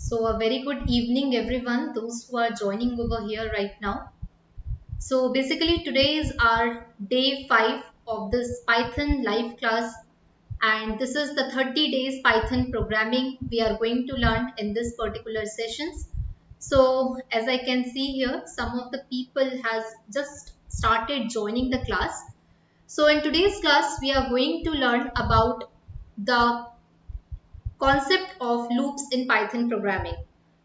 So a very good evening everyone, those who are joining over here right now. So basically today is our day 5 of this Python live class, and this is the 30 days Python programming we are going to learn in this particular sessions. So as I can see here, some of the people has just started joining the class. So in today's class we are going to learn about the concept of loops in Python programming.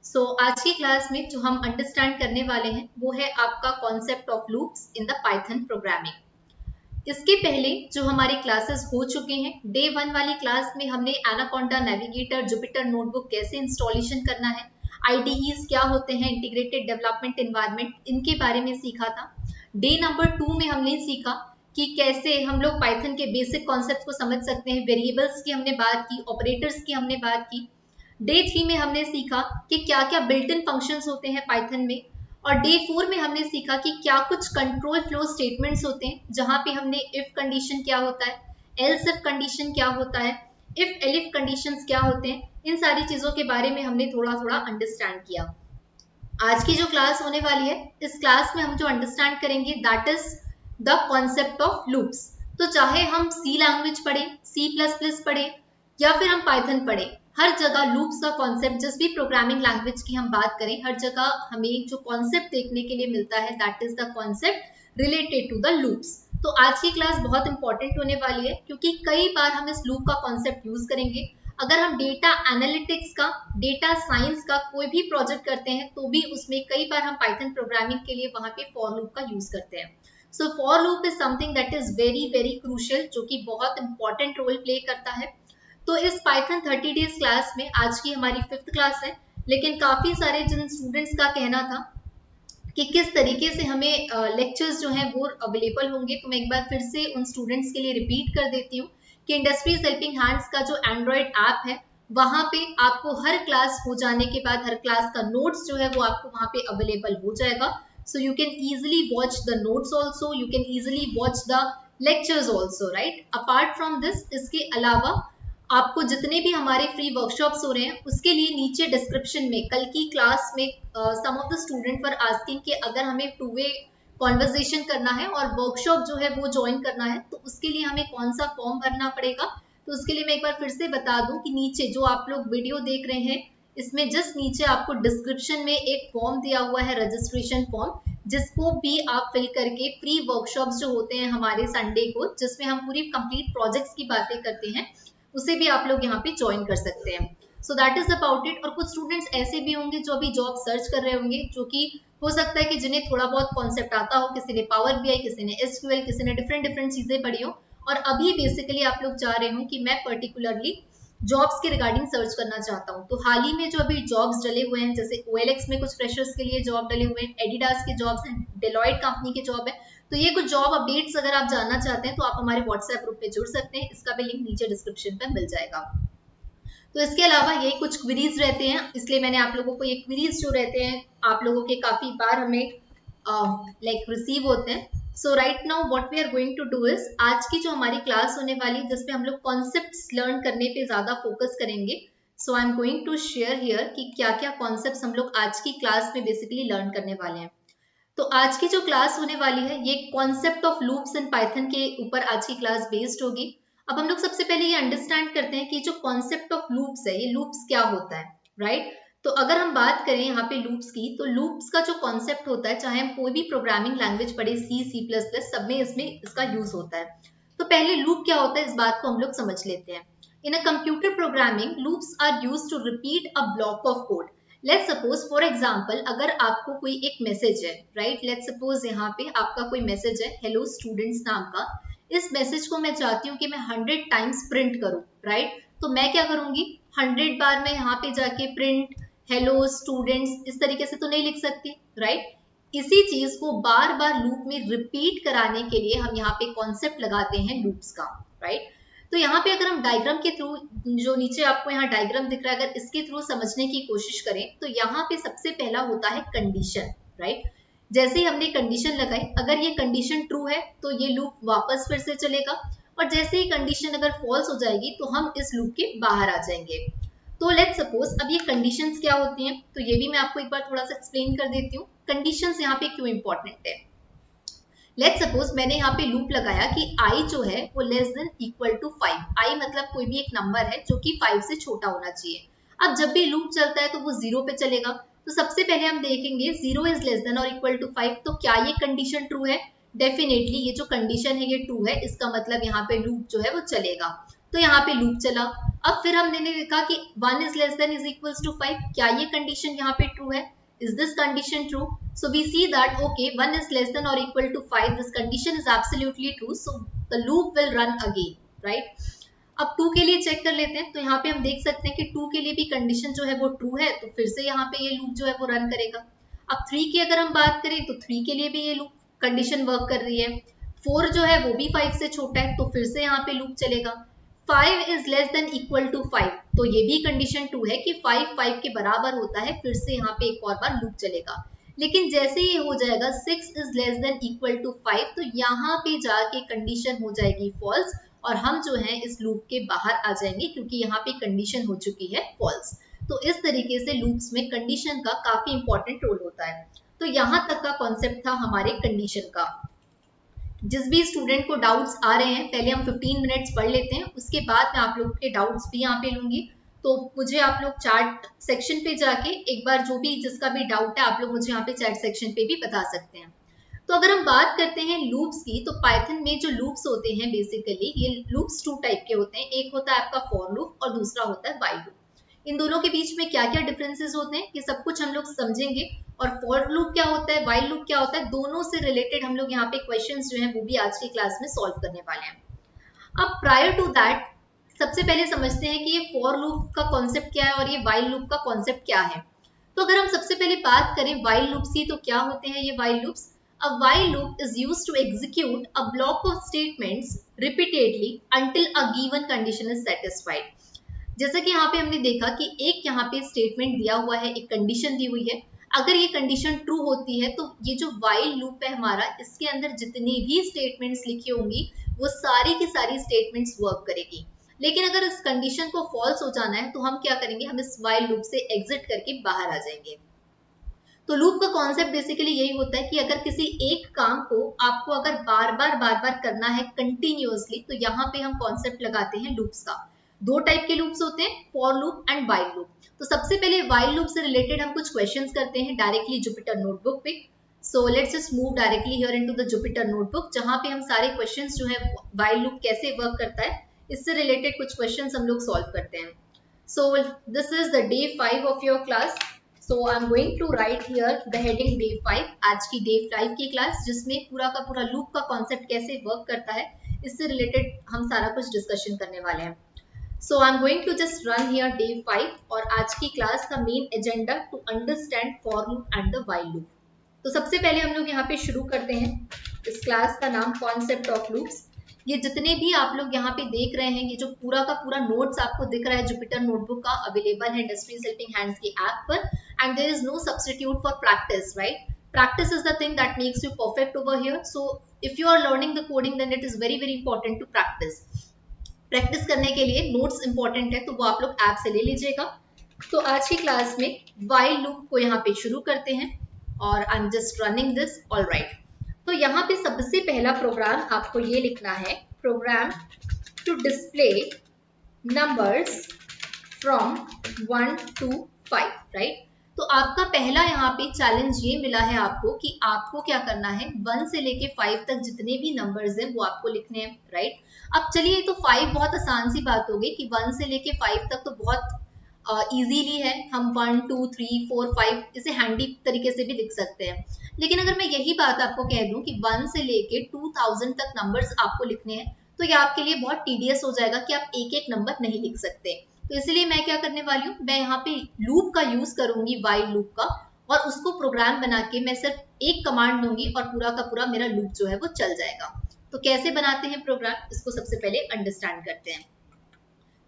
So आज की class में जो हम understand करने वाले हैं वो है आपका concept of loops in the Python programming. इसके पहले जो हमारे क्लासेस हो चुके हैं, डे 1 वाली क्लास में हमने एनाकोंडा नेविगेटर, जुपिटर नोटबुक कैसे इंस्टॉलेशन करना है, आईडीईज क्या होते हैं, इंटीग्रेटेड डेवलपमेंट एनवायरनमेंट, इनके बारे में सीखा था। डे नंबर 2 में हमने सीखा कि कैसे हम लोग पाइथन के बेसिक कॉन्सेप्ट को समझ सकते हैं। वेरिएबल्स की हमने बात की, ऑपरेटर्स की हमने बात की। डे 3 में हमने सीखा कि क्या क्या बिल्ट इन फंक्शंस होते हैं पाइथन में, और डे 4 में हमने सीखा कि क्या कुछ कंट्रोल फ्लो स्टेटमेंट्स होते हैं, जहां पे हमने इफ कंडीशन क्या होता है, एल्स इफ कंडीशन क्या होता है, इफ एलिफ कंडीशंस क्या होते हैं, इन सारी चीजों के बारे में हमने थोड़ा थोड़ा अंडरस्टैंड किया। आज की जो क्लास होने वाली है, इस क्लास में हम जो अंडरस्टैंड करेंगे that is the concept of loops. तो चाहे हम सी लैंग्वेज पढ़ें, C++ पढ़ें, या फिर हम पाइथन पढ़ें, हर जगह लूप्स का कॉन्सेप्ट, जिस भी प्रोग्रामिंग लैंग्वेज की हम बात करें, हर जगह हमें जो कॉन्सेप्ट देखने के लिए मिलता है that is the concept related to the loops. तो आज की क्लास बहुत इंपॉर्टेंट होने वाली है, क्योंकि कई बार हम इस लूप का कॉन्सेप्ट यूज करेंगे। अगर हम डेटा एनालिटिक्स का, डेटा साइंस का कोई भी प्रोजेक्ट करते हैं, तो भी उसमें कई बार हम पाइथन प्रोग्रामिंग के लिए वहां पे फॉर लूप का यूज करते हैं। So for loop is something that is very very crucial, जो कि बहुत इंपॉर्टेंट रोल प्ले करता है। तो इस पाइथन 30 डेज क्लास में आज की हमारी 5th क्लास है, लेकिन काफी सारे जिन स्टूडेंट्स का कहना था कि किस तरीके से हमें लेक्चर्स जो हैं वो अवेलेबल होंगे, तो मैं एक बार फिर से उन स्टूडेंट्स के लिए रिपीट कर देती हूँ कि इंडस्ट्रीज हेल्पिंग हैंड्स का जो एंड्रॉइड ऐप है, वहां पे आपको हर क्लास हो जाने के बाद हर क्लास का नोट्स जो है वो आपको वहां पे अवेलेबल हो जाएगा। So you can easily watch the notes also, you can easily watch the lectures also, right? Apart from this, इसके अलावा आपको जितने भी हमारे फ्री वर्कशॉप्स हो रहे हैं, उसके लिए नीचे डिस्क्रिप्शन में कल की क्लास में some of the student were asking कि अगर हमें 2-वे कॉन्वर्सेशन करना है और वर्कशॉप जो है वो ज्वाइन करना है, तो उसके लिए हमें कौन सा फॉर्म भरना पड़ेगा। तो उसके लिए मैं एक बार फिर से बता दूं कि नीचे जो आप लोग वीडियो देख रहे हैं, इसमें जस्ट नीचे आपको डिस्क्रिप्शन में एक फॉर्म दिया हुआ है, रजिस्ट्रेशन फॉर्म, जिसको भी आप फिल करके फ्री वर्कशॉप्स जो होते हैं हमारे संडे को, जिसमें हम पूरी कंप्लीट प्रोजेक्ट्स की बातें करते हैं, उसे भी आप लोग यहाँ पे ज्वाइन कर सकते हैं। So that is about it. और कुछ स्टूडेंट्स ऐसे भी होंगे जो अभी जॉब सर्च कर रहे होंगे, जो कि हो सकता है कि जिन्हें थोड़ा बहुत कॉन्सेप्ट आता हो, किसी ने पावर बीआई, किसी ने SQL, किसी ने डिफरेंट चीजें पढ़ी हो, और अभी बेसिकली आप लोग चाह रहे हो कि मैं पर्टिकुलरली जॉब्स के रिगार्डिंग सर्च करना चाहता हूँ। तो हाल ही में जो अभी जॉब्स डले हुए हैं, जैसे OLX में कुछ फ्रेशर्स के लिए जॉब डले हुए हैं, एडिडास के जॉब्स हैं, डेलॉयट कंपनी के जॉब है, तो ये कुछ जॉब अपडेट्स अगर आप जानना चाहते हैं तो आप हमारे व्हाट्सएप ग्रुप पे जुड़ सकते हैं, इसका भी लिंक नीचे डिस्क्रिप्शन पे मिल जाएगा। तो इसके अलावा यही कुछ क्वेरीज रहते हैं, इसलिए मैंने आप लोगों को ये क्वेरीज जो रहते हैं आप लोगों के काफी बार हमें रिसीव होते हैं। So right now what we are going to do is, आज की जो हमारी क्लास होने वाली, जिसपे हम लोग कॉन्सेप्ट्स लर्न करने पे ज्यादा फोकस करेंगे। So I am going to share here कि क्या क्या कॉन्सेप्ट्स हम लोग आज की क्लास में बेसिकली लर्न करने वाले हैं। तो आज की जो क्लास होने वाली है, ये concept of loops in Python के ऊपर आज की क्लास बेस्ड होगी। अब हम लोग सबसे पहले ये अंडरस्टैंड करते हैं कि जो कॉन्सेप्ट ऑफ लूप्स है, ये लूप्स क्या होता है, राइट? तो अगर हम बात करें यहाँ पे लूप्स की, तो लूप्स का जो कॉन्सेप्ट होता है, चाहे हम कोई भी प्रोग्रामिंग लैंग्वेज पढ़े, C++, सब में इसमें इसका यूज होता है। तो पहले लूप क्या होता है, इस बात को हम लोग समझ लेते हैं। In a computer programming, loops are used to repeat a block of code. Let's suppose for example, अगर आपको कोई एक मैसेज है, राइट, लेट्स सपोज यहाँ पे आपका कोई मैसेज है हेलो स्टूडेंट्स नाम का। इस मैसेज को मैं चाहती हूँ कि मैं 100 टाइम्स प्रिंट करूँ, राइट? तो मैं क्या करूंगी, 100 बार मैं यहाँ पे जाके प्रिंट हेलो स्टूडेंट्स इस तरीके से तो नहीं लिख सकती, राइट? इसी चीज को बार बार लूप में रिपीट कराने के लिए हम यहाँ पे कॉन्सेप्ट लगाते हैं लूप्स का, राइट? तो यहाँ पे अगर हम डायग्राम के थ्रू, जो नीचे आपको यहाँ डायग्राम दिख रहा है, अगर इसके थ्रू समझने की कोशिश करें, तो यहाँ पे सबसे पहला होता है कंडीशन, राइट? जैसे ही हमने कंडीशन लगाई, अगर ये कंडीशन ट्रू है तो ये लूप वापस फिर से चलेगा, और जैसे ही कंडीशन अगर फॉल्स हो जाएगी तो हम इस लूप के बाहर आ जाएंगे। तो लेट्स सपोज अब ये कंडीशंस क्या होती हैं, तो ये भी मैं आपको एक बार थोड़ा सा एक्सप्लेन कर देती हूँ कंडीशंस यहाँ पे क्यों इंपॉर्टेंट है। लेट्स सपोज मैंने यहाँ पे लूप लगाया कि i जो है वो less than equal to 5, i मतलब कोई भी एक नंबर है जो कि 5 से छोटा होना चाहिए। अब जब भी लूप चलता है तो वो 0 पे चलेगा, तो सबसे पहले हम देखेंगे 0 इज लेस देन और इक्वल टू 5, तो क्या ये कंडीशन ट्रू है? डेफिनेटली ये जो कंडीशन है ये ट्रू है, इसका मतलब यहाँ पे लूप जो है वो चलेगा। तो यहाँ पे लूप चला। अब फिर हमने देखा कि 1 is less than is equals to 5, क्या ये कंडीशन यहाँ पे ट्रू है? Is this condition true? So we see that okay, 1 is less than or equal to 5. This condition is absolutely true. So the loop will run again, right? अब 2 के लिए check कर लेते हैं, तो यहाँ पे हम देख सकते हैं कि 2 के लिए भी कंडीशन जो है वो ट्रू है, तो फिर से यहाँ पे ये लूप जो है वो रन करेगा। अब 3 की अगर हम बात करें तो 3 के लिए भी ये लूप कंडीशन वर्क कर रही है। 4 जो है वो भी 5 से छोटा है, तो फिर से यहाँ पे लूप चलेगा। 5 is less than equal to 5, तो ये भी कंडीशन 2 है कि 5 के बराबर होता है, फिर से यहाँ पे एक और बार लूप चलेगा। लेकिन जैसे ये हो जाएगा 6 is less than equal to 5, तो यहाँ पे जाके कंडीशन हो जाएगी फॉल्स और हम जो है इस लूप के बाहर आ जाएंगे, क्योंकि यहाँ पे कंडीशन हो चुकी है फॉल्स। तो इस तरीके से लूप्स में कंडीशन का काफी इंपॉर्टेंट रोल होता है। तो यहाँ तक का कॉन्सेप्ट था हमारे कंडीशन का। जिस भी स्टूडेंट को डाउट्स आ रहे हैं, पहले हम 15 मिनट्स पढ़ लेते हैं, उसके बाद मैं आप लोगों के डाउट्स भी यहाँ पे लूंगी। तो मुझे आप लोग चैट सेक्शन पे जाके एक बार जो भी जिसका भी डाउट है आप लोग मुझे यहाँ पे चैट सेक्शन पे भी बता सकते हैं। तो अगर हम बात करते हैं लूप्स की, तो पाइथन में जो लूप्स होते हैं बेसिकली ये लूप्स 2 टाइप के होते हैं। एक होता है आपका फॉर लूप और दूसरा होता है व्हाइल लूप। इन दोनों के बीच में क्या क्या डिफरेंसेस होते हैं ये सब कुछ हम लोग समझेंगे, और फॉर लूप क्या होता है, व्हाइल लूप क्या होता है, दोनों से रिलेटेड हम लोग यहाँ पे क्वेश्चंस जो हैं वो भी आज की क्लास में सॉल्व करने वाले हैं। अब प्रायर टू दैट सबसे पहले समझते हैं कि ये फॉर लूप का कॉन्सेप्ट क्या है और ये व्हाइल लूप का कॉन्सेप्ट क्या है। तो अगर हम सबसे पहले बात करें व्हाइल लूप्स की, तो क्या होते हैं ये while loops? A while loop is used to execute a block of statements repeatedly until a given condition is satisfied. जैसा कि यहाँ पे हमने देखा कि एक यहाँ पे स्टेटमेंट दिया हुआ है, एक कंडीशन दी हुई है। अगर ये कंडीशन ट्रू होती है तो ये जो व्हाइल लूप है हमारा, इसके अंदर जितनी भी स्टेटमेंट्स लिखी होंगी वो सारी की सारी स्टेटमेंट्स वर्क करेगी। लेकिन अगर इस कंडीशन को फॉल्स हो जाना है तो हम क्या करेंगे, हम इस व्हाइल लूप से एग्जिट करके बाहर आ जाएंगे। तो लूप का कॉन्सेप्ट बेसिकली यही होता है कि अगर किसी एक काम को आपको अगर बार बार करना है कंटिन्यूअसली, तो यहाँ पे हम कॉन्सेप्ट लगाते हैं लूप्स का। 2 टाइप के लूप्स होते हैं, for loop and while loop. तो सबसे पहले व्हाइल लूप से रिलेटेड हम कुछ क्वेश्चंस करते हैं डायरेक्टली जुपिटर नोटबुक पे। So let's just move directly here into the Jupyter notebook, जहां पे हम सारे क्वेश्चंस जो है व्हाइल लूप कैसे वर्क करता है इससे रिलेटेड कुछ क्वेश्चंस हम लोग सॉल्व करते हैं। So this is the day 5 of your class. So I'm going to write here the heading day 5, आज की day 5 की क्लास, जिसमें पूरा का पूरा लूप का कॉन्सेप्ट कैसे वर्क करता है इससे रिलेटेड हम सारा कुछ डिस्कशन करने वाले हैं। So I'm going to just run here day 5 और आज की क्लास का main agenda to understand for loop and the while loop. तो सबसे पहले हम लोग यहाँ पे शुरू करते हैं। इस क्लास का नाम कॉन्सेप्ट ऑफ लूप्स। ये जितने भी आप लोग यहाँ पे देख रहे हैं, ये जो पूरा का पूरा नोट्स आपको दिख रहा है जुपिटर नोटबुक का, अवेलेबल है इंडस्ट्रीज हेल्पिंग हैंड्स की ऐप पर। And there is no substitute for practice, right? Practice is the thing that makes you perfect over here. So if you are learning the coding, then it is very important to practice. Practice करने के लिए notes important है, तो वो आप लोग app से ले लीजिएगा। तो आज की क्लास में व्हाइल लूप को यहाँ पे शुरू करते हैं और आई am just running this. Alright, तो यहाँ पे सबसे पहला प्रोग्राम आपको ये लिखना है, program to display numbers from 1 to 5, right? तो आपका पहला यहाँ पे चैलेंज ये मिला है आपको कि आपको क्या करना है, 1 से लेके 5 तक जितने भी नंबर्स हैं वो आपको लिखने हैं, राइट? अब चलिए, तो 5 बहुत आसान सी बात होगी कि 1 से लेके 5 तक तो बहुत इजीली है, हम 1 2 3 4 5 इसे हैंडी तरीके से भी लिख सकते हैं। लेकिन अगर मैं यही बात आपको कह दूं कि 1 से लेके 2000 तक नंबर्स आपको लिखने हैं, तो ये आपके लिए बहुत टीडियस हो जाएगा कि आप एक एक नंबर नहीं लिख सकते। तो इसलिए मैं क्या करने वाली हूँ, मैं यहाँ पे लूप का यूज करूंगी, व्हाइल लूप का, और उसको प्रोग्राम बना के मैं सिर्फ एक कमांड दूंगी और पूरा का पूरा मेरा लूप जो है वो चल जाएगा। तो कैसे बनाते हैं प्रोग्राम, इसको सबसे पहले अंडरस्टैंड करते हैं।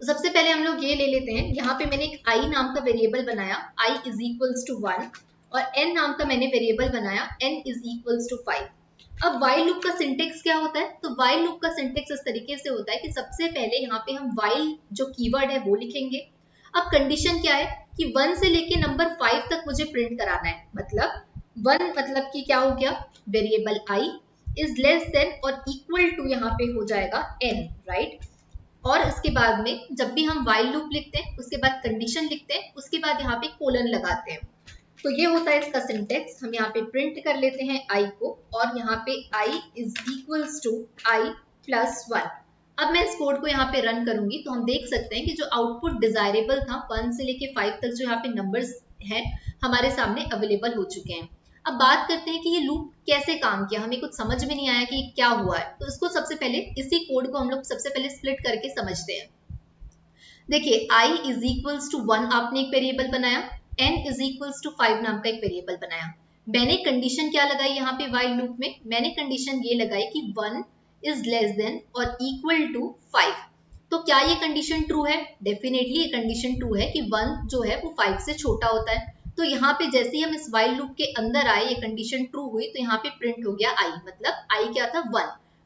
तो सबसे पहले हम लोग ये ले लेते हैं, यहाँ पे मैंने एक i नाम का वेरिएबल बनाया, i इज इक्वल्स टू 1, और n नाम का मैंने वेरिएबल बनाया, n इज इक्वल्स टू 5। अब व्हाइल लूप का सिंटेक्स क्या होता है, तो व्हाइल लूप का सिंटेक्स इस तरीके से होता है कि सबसे पहले यहाँ पे हम व्हाइल जो कीवर्ड है वो लिखेंगे। अब कंडीशन क्या है कि 1 से लेके नंबर 5 तक मुझे प्रिंट कराना है। मतलब 1 मतलब कि क्या हो गया, variable i is less than और इक्वल टू यहाँ पे हो जाएगा n, राइट। और इसके बाद में जब भी हम while लूप लिखते हैं उसके बाद कंडीशन लिखते हैं, उसके बाद यहाँ पे कोलन लगाते हैं। तो ये होता है इसका सिंटेक्स। हम यहाँ पे प्रिंट कर लेते हैं i को, और यहाँ पे i is equals to i plus 1। अब मैं इस कोड को यहाँ पे रन करूंगी तो हम देख सकते हैं कि जो आउटपुट डिजायरेबल था 1 से लेके 5 तक जो यहाँ पे नंबर्स हैं हमारे सामने अवेलेबल हो चुके हैं। अब बात करते हैं कि ये लूप कैसे काम किया, हमें कुछ समझ में नहीं आया कि क्या हुआ है। तो इसको सबसे पहले, इसी कोड को हम लोग सबसे पहले स्प्लिट करके समझते हैं। देखिए i इज इक्वल्स टू 1 आपने एक वेरिएबल बनाया, n इज इक्वल्स टू 5 नाम का एक वेरिएबल बनाया। मैंने कंडीशन क्या लगाई यहाँ पे while लूप में, मैंने कंडीशन ये लगाई कि 1 इज लेस देन और इक्वल टू 5। तो क्या ये कंडीशन ट्रू है? डेफिनेटली ये कंडीशन ट्रू है कि 1 जो है वो 5 से छोटा होता है। तो यहाँ पे जैसे ही हम इस while लूप के अंदर आए, ये कंडीशन ट्रू हुई, तो यहाँ पे प्रिंट हो गया i, मतलब i क्या था,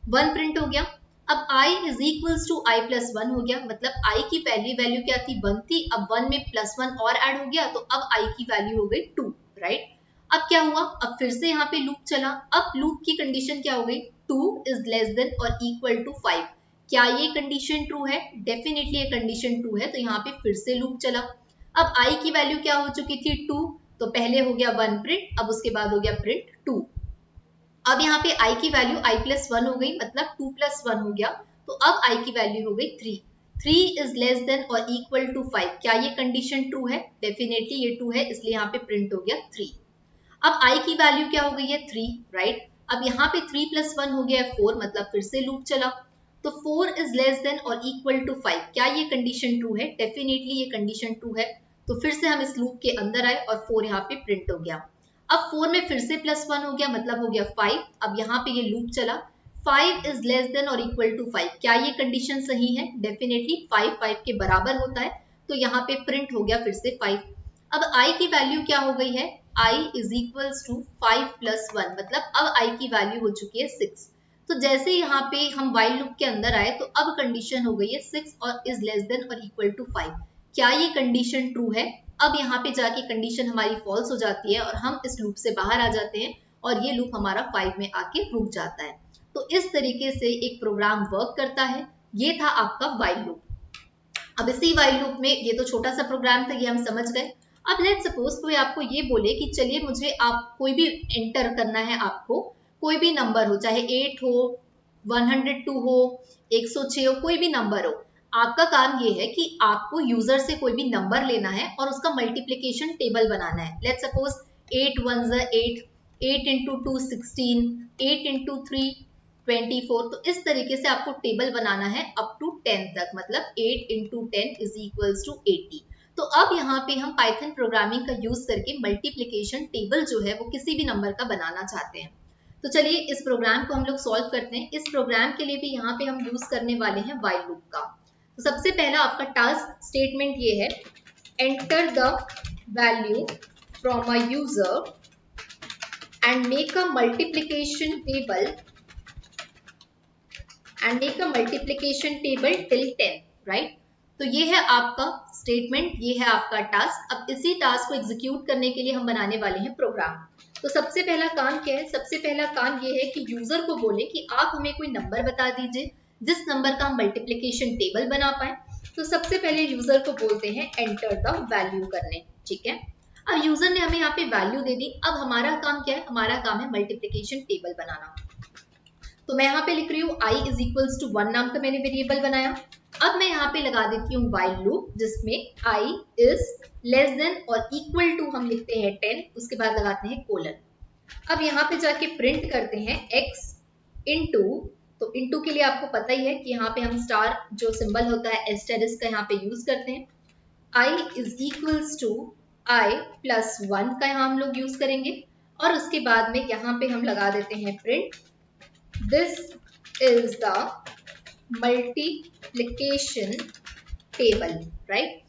1 प्रिंट हो गया। अब i is equals to i plus 1 हो गया, मतलब i की पहली वैल्यू क्या थी, 1 थी। अब 1 में प्लस 1 और ऐड हो गया, तो अब i की वैल्यू हो गई 2, राइट। अब क्या हुआ, अब फिर से यहाँ पे लूप चला। अब लूप की कंडीशन क्या हो गई, 2 इज लेस देन और इक्वल टू 5। क्या ये कंडीशन ट्रू है? डेफिनेटली ये कंडीशन ट्रू है। तो यहाँ पे फिर से लूप चला। अब i की वैल्यू क्या हो चुकी थी, 2। तो पहले हो गया 1 प्रिंट, अब उसके बाद हो गया प्रिंट 2। अब यहाँ पे i की वैल्यू i प्लस 1 हो गई, मतलब 2 प्लस 1 हो गया। तो अब i की वैल्यू हो गई 3। 3 इज लेस देन और इक्वल टू 5। क्या ये कंडीशन ट्रू है? डेफिनेटली ये ट्रू है, इसलिए यहाँ पे प्रिंट हो गया 3। अब i की वैल्यू क्या हो गई है, 3, राइट। अब यहाँ पे 3 प्लस 1 हो गया है 4, मतलब फिर से लूप चला। तो 4 इज लेस देन और इक्वल टू 5। क्या ये कंडीशन ट्रू है? डेफिनेटली ये कंडीशन ट्रू है। तो फिर से हम इस लूप के अंदर आए और 4 यहाँ पे प्रिंट हो गया। अब 4 में फिर से प्लस 1 हो गया, मतलब हो गया 5। अब यहाँ पे ये लूप चला, 5 इज लेस देन और इक्वल टू 5। क्या ये कंडीशन सही है? डेफिनेटली 5 के बराबर होता है। तो यहाँ पे प्रिंट हो गया फिर से 5। अब i की वैल्यू क्या हो गई है, i is equals to 5 plus 1, मतलब अब i की वैल्यू हो चुकी है 6। तो जैसे यहाँ पे हम while लूप के अंदर आए, तो अब कंडीशन हो गई है 6 और इज लेस देन और इक्वल टू 5। क्या ये कंडीशन ट्रू है? अब यहाँ पे जाके कंडीशन हमारी फॉल्स हो जाती है और हम इस लूप से बाहर आ जाते हैं और ये लूप हमारा 5 में आके रुक जाता है। तो इस तरीके से एक प्रोग्राम वर्क करता है। ये था आपका while लूप। अब इसी while लूप में, ये तो छोटा सा प्रोग्राम था, ये हम समझ गए। अब लेट्स सपोज कोई आपको ये बोले कि चलिए मुझे आप कोई भी एंटर करना है, आपको कोई भी नंबर हो, चाहे 8 हो, 102 हो, 106 हो, कोई भी नंबर हो। आपका काम ये है कि आपको यूजर से कोई भी नंबर लेना है और उसका मल्टीप्लिकेशन टेबल बनाना है। Let's suppose 8 1 8, 8 into 2 16, 8 into 3 24। तो इस तरीके से आपको टेबल बनाना है अप टू 10 तक, मतलब 8 इंटू 10 इज इक्वल्स टू 80। तो अब यहाँ पे हम पाइथन प्रोग्रामिंग का यूज करके मल्टीप्लिकेशन टेबल जो है वो किसी भी नंबर का बनाना चाहते हैं। तो चलिए इस प्रोग्राम को हम लोग सॉल्व करते हैं। इस प्रोग्राम के लिए भी यहाँ पे हम यूज करने वाले हैं while लूप का। तो सबसे पहला आपका टास्क स्टेटमेंट ये है, enter the value from a user and make a multiplication table till 10, right. तो ये है आपका स्टेटमेंट, ये है आपका टास्क। अब इसी टास्क को एग्जीक्यूट करने के लिए हम बनाने वाले हैं प्रोग्राम। तो सबसे पहला काम क्या है, सबसे पहला काम ये है कि यूजर को बोले कि आप हमें कोई नंबर बता दीजिए जिस नंबर का हम मल्टीप्लिकेशन टेबल बना पाए। तो सबसे पहले यूजर को बोलते हैं एंटर द वैल्यू करने, ठीक है। अब यूजर ने हमें यहाँ पे वैल्यू दे दी। अब हमारा काम क्या है, हमारा काम है मल्टीप्लिकेशन टेबल बनाना। तो मैं यहाँ पे लिख रही हूँ i इज इक्वल्स टू 1 नाम का मैंने वेरिएबल बनाया। अब मैं यहाँ पे लगा देती हूँ while लूप, जिसमें i इज लेस देन और इक्वल टू हम लिखते हैं 10, उसके बाद लगाते हैं कोलन। अब यहाँ पे जाके प्रिंट करते हैं x इंटू, तो इंटू के लिए आपको पता ही है कि यहाँ पे हम स्टार जो सिंबल होता है एस्टेरिस्क का यहाँ पे यूज करते हैं। i is equals to i plus 1 का यहाँ हम लोग यूज करेंगे, और उसके बाद में यहाँ पे हम लगा देते हैं print this is the multiplication table, right.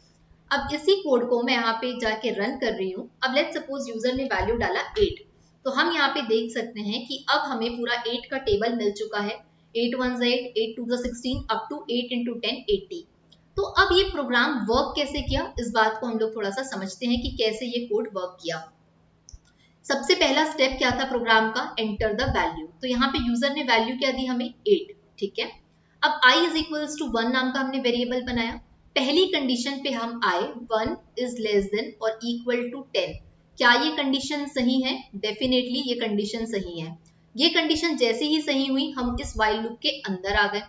अब इसी कोड को मैं यहाँ पे जाके रन कर रही हूँ। अब लेट्स सपोज यूजर ने वैल्यू डाला 8, तो हम यहाँ पे देख सकते हैं कि अब हमें पूरा 8 का टेबल मिल चुका है। 8 1 8, 8 2 16, अप टू 8 इंटू 10 80। तो अब ये प्रोग्राम वर्क कैसे किया, इस बात को हम लोग थोड़ा सा समझते हैं कि कैसे ये कोड वर्क किया। सबसे पहला स्टेप क्या था प्रोग्राम का, एंटर द वैल्यू। तो यहाँ पे यूजर ने वैल्यू क्या दी हमें 8, ठीक है। अब i इज इक्वल्स टू 1 नाम का हमने वेरिएबल बनाया। पहली कंडीशन पे हम आए 1 इज लेस देन और इक्वल टू 10। क्या ये कंडीशन सही है? डेफिनेटली ये कंडीशन सही है। ये कंडीशन जैसे ही सही हुई हम इस व्हाइल लूप के अंदर आ गए।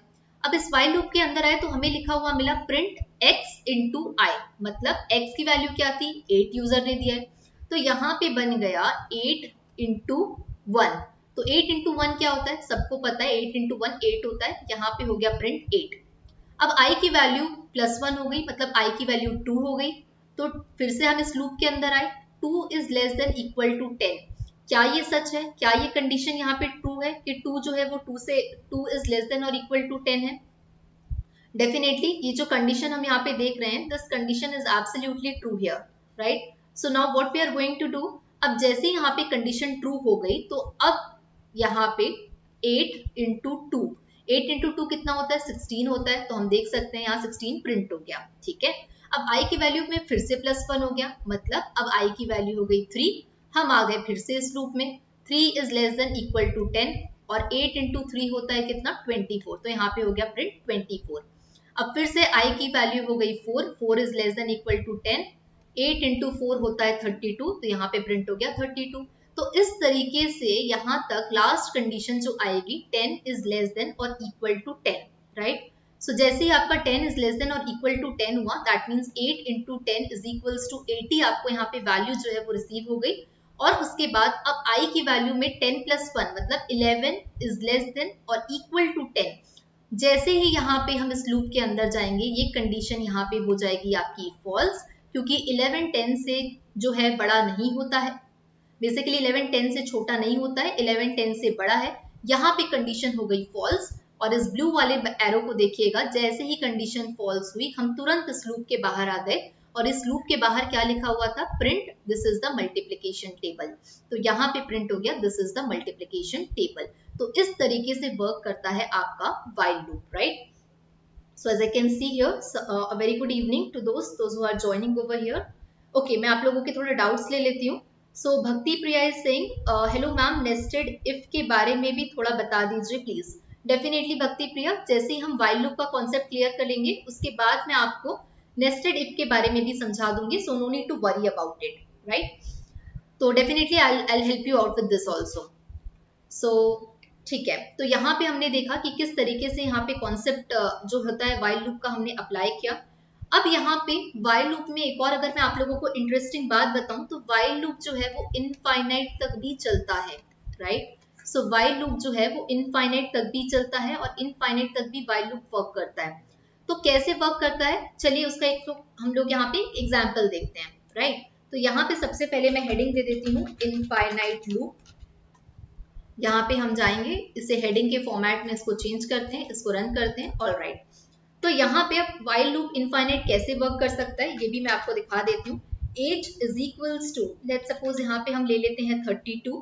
अब इस व्हाइल लूप के अंदर आए तो हमें लिखा हुआ मिला प्रिंट x इंटू आई, मतलब x की वैल्यू क्या थी 8 यूजर ने दिया है, तो यहाँ पे बन गया 8 इंटू 1। तो 8 इंटू 1 क्या होता है, सबको पता है 8 इंटू 1 8 होता है, यहाँ पे हो गया प्रिंट 8। अब i की वैल्यू +1 हो गई, मतलब i की वैल्यू 2 हो गई। तो फिर से हम इस लूप के अंदर आए, 2 is less than equal to 10। क्या ये सच है, क्या ये कंडीशन यहाँ पे ट्रू है कि 2 जो है वो 2 इज लेस देन और इक्वल टू 10 है? डेफिनेटली ये जो कंडीशन हम यहाँ पे देख रहे हैं, this condition is absolutely true here, right. So now what we are going to do, अब जैसे ही यहाँ पे कंडीशन ट्रू हो गई तो अब यहाँ पे 8 इंटू 2, 8 इंटू 2 कितना होता है 16 होता है, तो हम देख सकते हैं यहाँ 16 प्रिंट हो गया, ठीक है। अब i की वैल्यू में फिर से +1 हो गया, मतलब अब i की वैल्यू हो गई 3। हम आ गए फिर से इस लूप में, 3 is less than equal to 10 और 8 इंटू 3 होता है कितना 24, तो यहाँ पे हो गया प्रिंट 24। अब फिर से i की वैल्यू हो गई 4, 4 is less than equal to 10, 8 into 4 होता है 32, तो यहाँ पे प्रिंट हो गया 32। तो इस तरीके से यहाँ तक लास्ट कंडीशन जो आएगी 10 इज लेस देन और इक्वल टू 10, राइट। सो जैसे ही आपका 10 इज लेस देन और इक्वल टू 10 हुआ, that means 8 into 10 is equals to 80, आपको यहाँ पे वैल्यू जो है वो रिसीव हो गई। और उसके बाद अब i की वैल्यू में 10 + 1 मतलब 11 इज लेस देन और इक्वल टू 10। जैसे ही यहाँ पे हम इस लूप के अंदर जाएंगे, ये कंडीशन यहाँ पे हो जाएगी आपकी फॉल्स, क्योंकि 11 10 से जो है बड़ा नहीं होता है। बेसिकली 11 10 से छोटा नहीं होता है, 11 10 से बड़ा है। यहाँ पे कंडीशन हो गई फॉल्स, और इस ब्लू वाले एरो को देखिएगा, जैसे ही कंडीशन फॉल्स हुई हम तुरंत इस लूप के बाहर आ गए, और इस लूप के बाहर क्या लिखा हुआ था, print this is the multiplication table. तो यहाँ पे प्रिंट हो गया this is the multiplication table. तो इस तरीके से वर्क करता है आपका while loop, right. So as I can see here, a very good evening to those who are joining over here. Okay, मैं आप लोगों के थोड़े डाउट्स ले लेती हूँ। So भक्ति प्रिया is saying, hello ma'am, nested if के बारे में भी थोड़ा बता दीजिए प्लीज। डेफिनेटली भक्ति प्रिया, जैसे ही हम व्हाइल लूप का कॉन्सेप्ट क्लियर कर लेंगे, उसके बाद मैं आपको नेस्टेड इफ के बारे में भी समझा दूंगी। So no need to worry about it, right. तो definitely I help you out with this also. So ठीक है, तो यहाँ पे हमने देखा कि किस तरीके से यहाँ पे कॉन्सेप्ट जो होता है व्हाइल लूप का हमने अप्लाई किया। अब यहाँ पे व्हाइल लूप में एक और अगर मैं आप लोगों को इंटरेस्टिंग बात बताऊं, तो व्हाइल लूप जो है वो इनफाइनाइट तक भी चलता है, राइट। सो व्हाइल लूप जो है वो इनफाइनाइट तक भी चलता है, और इनफाइनाइट तक भी व्हाइल लूप वर्क करता है। तो कैसे वर्क करता है, चलिए उसका एक तो हम लोग यहाँ पे एग्जाम्पल देखते हैं, राइट। तो यहाँ पे सबसे पहले मैं हेडिंग दे देती हूँ इनफाइनाइट लूप। यहाँ पे हम जाएंगे, इसे हेडिंग के फॉर्मेट में इसको चेंज करते हैं, इसको रन करते हैं, ऑलराइट। तो यहाँ पे अब व्हाइल लूप इनफाइनाइट कैसे वर्क कर सकता है ये भी मैं आपको दिखा देती हूँ। As is equals to, let's suppose यहाँ पे हम ले लेते हैं 32,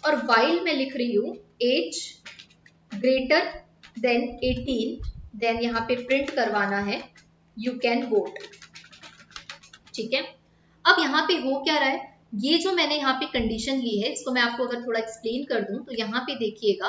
और व्हाइल में लिख रही हूँ एज ग्रेटर देन 18, देन यहाँ पे प्रिंट करवाना है यू कैन वोट, ठीक है। अब यहाँ पे हो क्या रहा है, ये जो मैंने यहाँ पे कंडीशन ली है, इसको मैं आपको अगर थोड़ा एक्सप्लेन कर दूं, तो यहाँ पे देखिएगा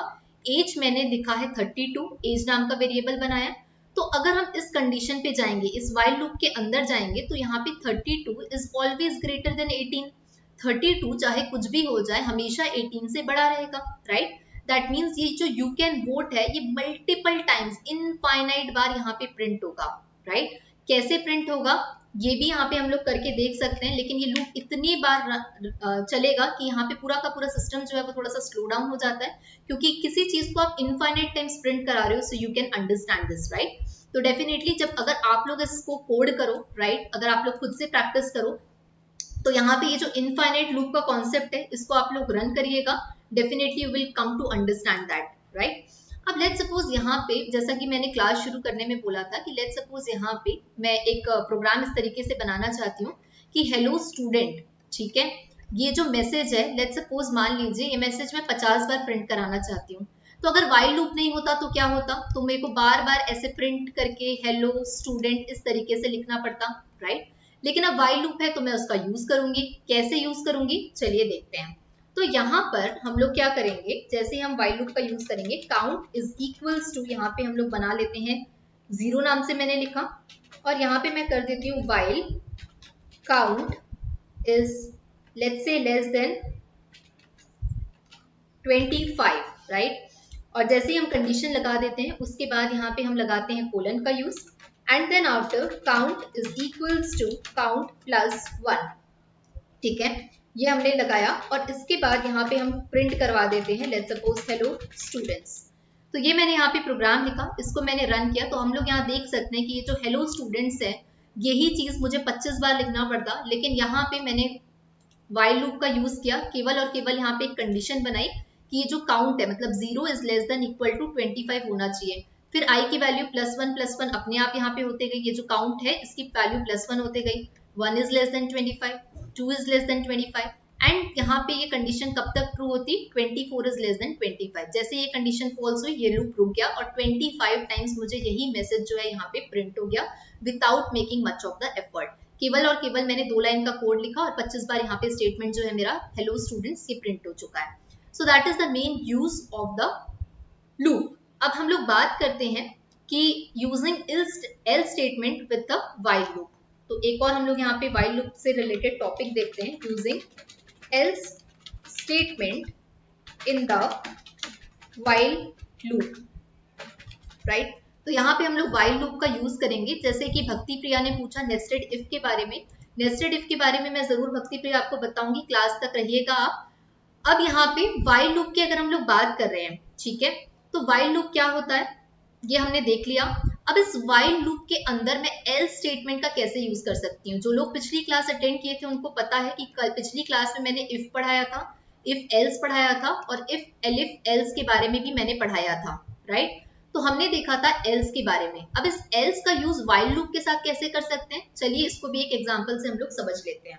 एज मैंने लिखा है 32, एज नाम का वेरिएबल बनाया। तो अगर हम इस कंडीशन पे जाएंगे, इस व्हाइल लूप के अंदर जाएंगे, तो यहाँ पे 32 इज ऑलवेज ग्रेटर देन 18। 32 चाहे कुछ भी हो जाए हमेशा 18 से बड़ा रहेगा, राइट। दैट मीन्स ये जो यू कैन वोट है, ये मल्टीपल टाइम्स इनफाइनाइट बार यहाँ पे प्रिंट होगा, राइट। कैसे प्रिंट होगा ये भी यहाँ पे हम लोग करके देख सकते हैं, लेकिन ये लूप इतनी बार चलेगा कि यहाँ पे पूरा का पूरा सिस्टम जो है वो थोड़ा सा स्लो डाउन हो जाता है, क्योंकि किसी चीज को आप इनफाइनाइट टाइम्स प्रिंट करा रहे हो, so you can understand this, right. तो डेफिनेटली जब अगर आप लोग इसको कोड करो, राइट, अगर आप लोग खुद से प्रैक्टिस करो, तो यहाँ पे ये जो इनफाइनाइट लूप का कॉन्सेप्ट है, इसको आप लोग रन करिएगा, definitely you will come to understand that, right. अब लेट्स सपोज यहाँ पे, जैसा कि मैंने क्लास शुरू करने में बोला था कि लेट्स सपोज यहाँ पे मैं एक प्रोग्राम इस तरीके से बनाना चाहती हूँ कि हेलो स्टूडेंट, ठीक है, ये जो मैसेज है, लेट्स सपोज मान लीजिए ये मैसेज मैं 50 बार प्रिंट कराना चाहती हूँ। तो अगर वाइल लूप नहीं होता तो क्या होता, तो मेरे को बार बार ऐसे प्रिंट करके हेलो स्टूडेंट इस तरीके से लिखना पड़ता, राइट। लेकिन अब वाइल लूप है तो मैं उसका यूज करूंगी। कैसे यूज करूंगी, चलिए देखते हैं। तो यहाँ पर हम लोग क्या करेंगे, जैसे हम वाइल लूप का यूज करेंगे, काउंट इज इक्वल्स टू, यहाँ पे हम लोग बना लेते हैं 0 नाम से मैंने लिखा, और यहाँ पे मैं कर देती हूँ while count is let's say less than 25, right. और जैसे ही हम कंडीशन लगा देते हैं उसके बाद यहाँ पे हम लगाते हैं कोलन का use, and then after count is equals to count plus 1, ठीक है, ये हमने लगाया। और इसके बाद यहाँ पे हम प्रिंट करवा देते हैं लेट्स सपोज हेलो स्टूडेंट्स। तो ये मैंने यहाँ पे प्रोग्राम लिखा, इसको मैंने रन किया, तो हम लोग यहाँ देख सकते हैं कि ये जो हेलो स्टूडेंट्स है यही चीज मुझे 25 बार लिखना पड़ता, लेकिन यहाँ पे मैंने वाइल लूप का यूज किया, केवल और केवल यहाँ पे एक कंडीशन बनाई कि ये जो काउंट है मतलब 0 is less than equal to 25 होना चाहिए, फिर i की वैल्यू प्लस वन अपने आप यहाँ पे होते गई, ये जो काउंट है इसकी वैल्यू +1 होते गई, 1 is less than 25, 2 is less than 25, and यहाँ पे ये कंडीशन कब तक ट्रू होती, 24 इज लेस देन 25। जैसे ये कंडीशन फॉल्स हुई ये लूप रुक गया और 25 टाइम्स मुझे यही मैसेज जो है यहाँ पे प्रिंट हो गया without making much of the effort. केवल और केवल मैंने 2 लाइन का कोड लिखा और 25 बार यहाँ पे स्टेटमेंट जो है मेरा हेलो स्टूडेंट्स ये प्रिंट हो चुका है। So that is the main use of the loop. अब हम लोग बात करते हैं कि using else statement with the while loop. तो एक और हम लोग यहाँ पे वाइल लूप से रिलेटेड टॉपिक देखते हैं, using else statement in the while loop, right. तो यहाँ पे हम लोग वाइल लूप का यूज करेंगे। जैसे कि भक्ति प्रिया ने पूछा नेस्टेड इफ के बारे में, नेस्टेड इफ के बारे में मैं जरूर भक्ति प्रिया आपको बताऊंगी, क्लास तक रहिएगा आप। अब यहाँ पे वाइल लूप की अगर हम लोग बात कर रहे हैं, ठीक है, तो वाइल लूप क्या होता है ये हमने देख लिया। अब इस वाइल लूप के अंदर मैं एल्स स्टेटमेंट का कैसे यूज कर सकती हूँ। जो लोग पिछली क्लास अटेंड किए थे उनको पता है कि कल पिछली क्लास में मैंने इफ पढ़ाया था, इफ एल्स पढ़ाया था, और इफ एलिफ एल्स के बारे में भी मैंने पढ़ाया था, राइट। तो हमने देखा था एल्स के बारे में। अब इस एल्स का यूज वाइल लूप के साथ कैसे कर सकते हैं, चलिए इसको भी एक एग्जांपल से हम लोग समझ लेते हैं।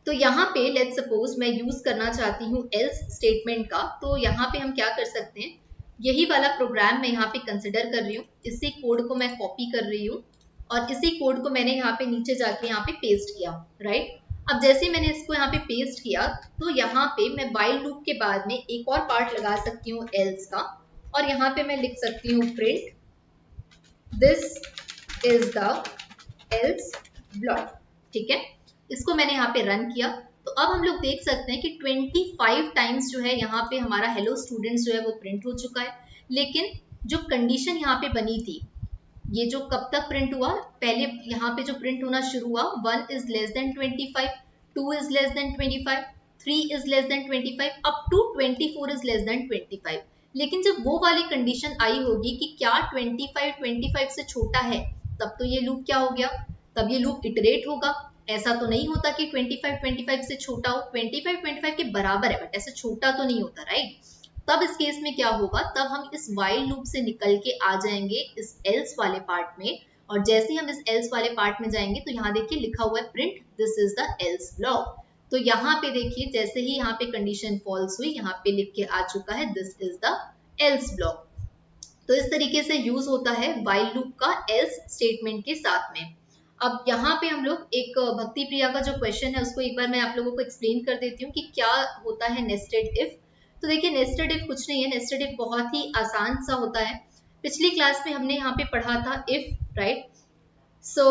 तो यहाँ पे लेट्स सपोज मैं यूज करना चाहती हूँ एल्स स्टेटमेंट का, तो यहाँ पे हम क्या कर सकते हैं, यही वाला प्रोग्राम मैं यहाँ पे कंसिडर कर रही हूँ, इसी कोड को मैं कॉपी कर रही हूँ और इसी कोड को मैंने यहाँ पे नीचे जाके यहाँ पे पेस्ट किया, राइट। अब जैसे मैंने इसको यहाँ पे पेस्ट किया तो यहाँ पे मैं वाइल लूप के बाद में एक और पार्ट लगा सकती हूँ एल्स का, और यहाँ पे मैं लिख सकती हूँ print this is the L's block, ठीक है। इसको मैंने यहाँ पे रन किया तो अब हम लोग देख सकते हैं कि 25 टाइम्स जो है यहाँ पे हमारा हेलो स्टूडेंट्स जो है वो प्रिंट हो चुका है। लेकिन जो कंडीशन यहाँ पे बनी थी, ये जो कब तक प्रिंट हुआ, पहले यहाँ पे जो प्रिंट होना शुरू हुआ 1 is less than 25, 2 is less than 25, 3 is less than 25, up to 24 is less than 25। लेकिन जब वो वाली कंडीशन आई होगी कि क्या 25 से छोटा है, तब तो ये लूप क्या हो गया, तब ये लूप इटरेट होगा। ऐसा तो नहीं होता कि 25 से छोटा हो, 25 के बराबर है बट ऐसे छोटा तो नहीं होता, राइट। तब इस केस में क्या होगा, तब हम इस वाइल लूप से निकल के आ जाएंगे इस एल्स वाले पार्ट में, और जैसे ही हम इस एल्स वाले पार्ट में जाएंगे तो यहाँ देखिए लिखा हुआ है print this is the L's block. तो यहाँ पे देखिए जैसे ही यहाँ पे कंडीशन फॉल्स हुई, यहाँ पे लिख के आ चुका है this is the L's block. तो इस तरीके से यूज होता है वाइल लूप का एल्स स्टेटमेंट के साथ में। अब यहाँ पे हम लोग एक भक्ति प्रिया का जो क्वेश्चन है उसको एक बार मैं आप लोगों को एक्सप्लेन कर देती हूँ कि क्या होता है नेस्टेड इफ। तो देखिए नेस्टेड इफ कुछ नहीं है, नेस्टेड इफ बहुत ही आसान सा होता है। पिछली क्लास में हमने यहाँ पे पढ़ा था if, right. So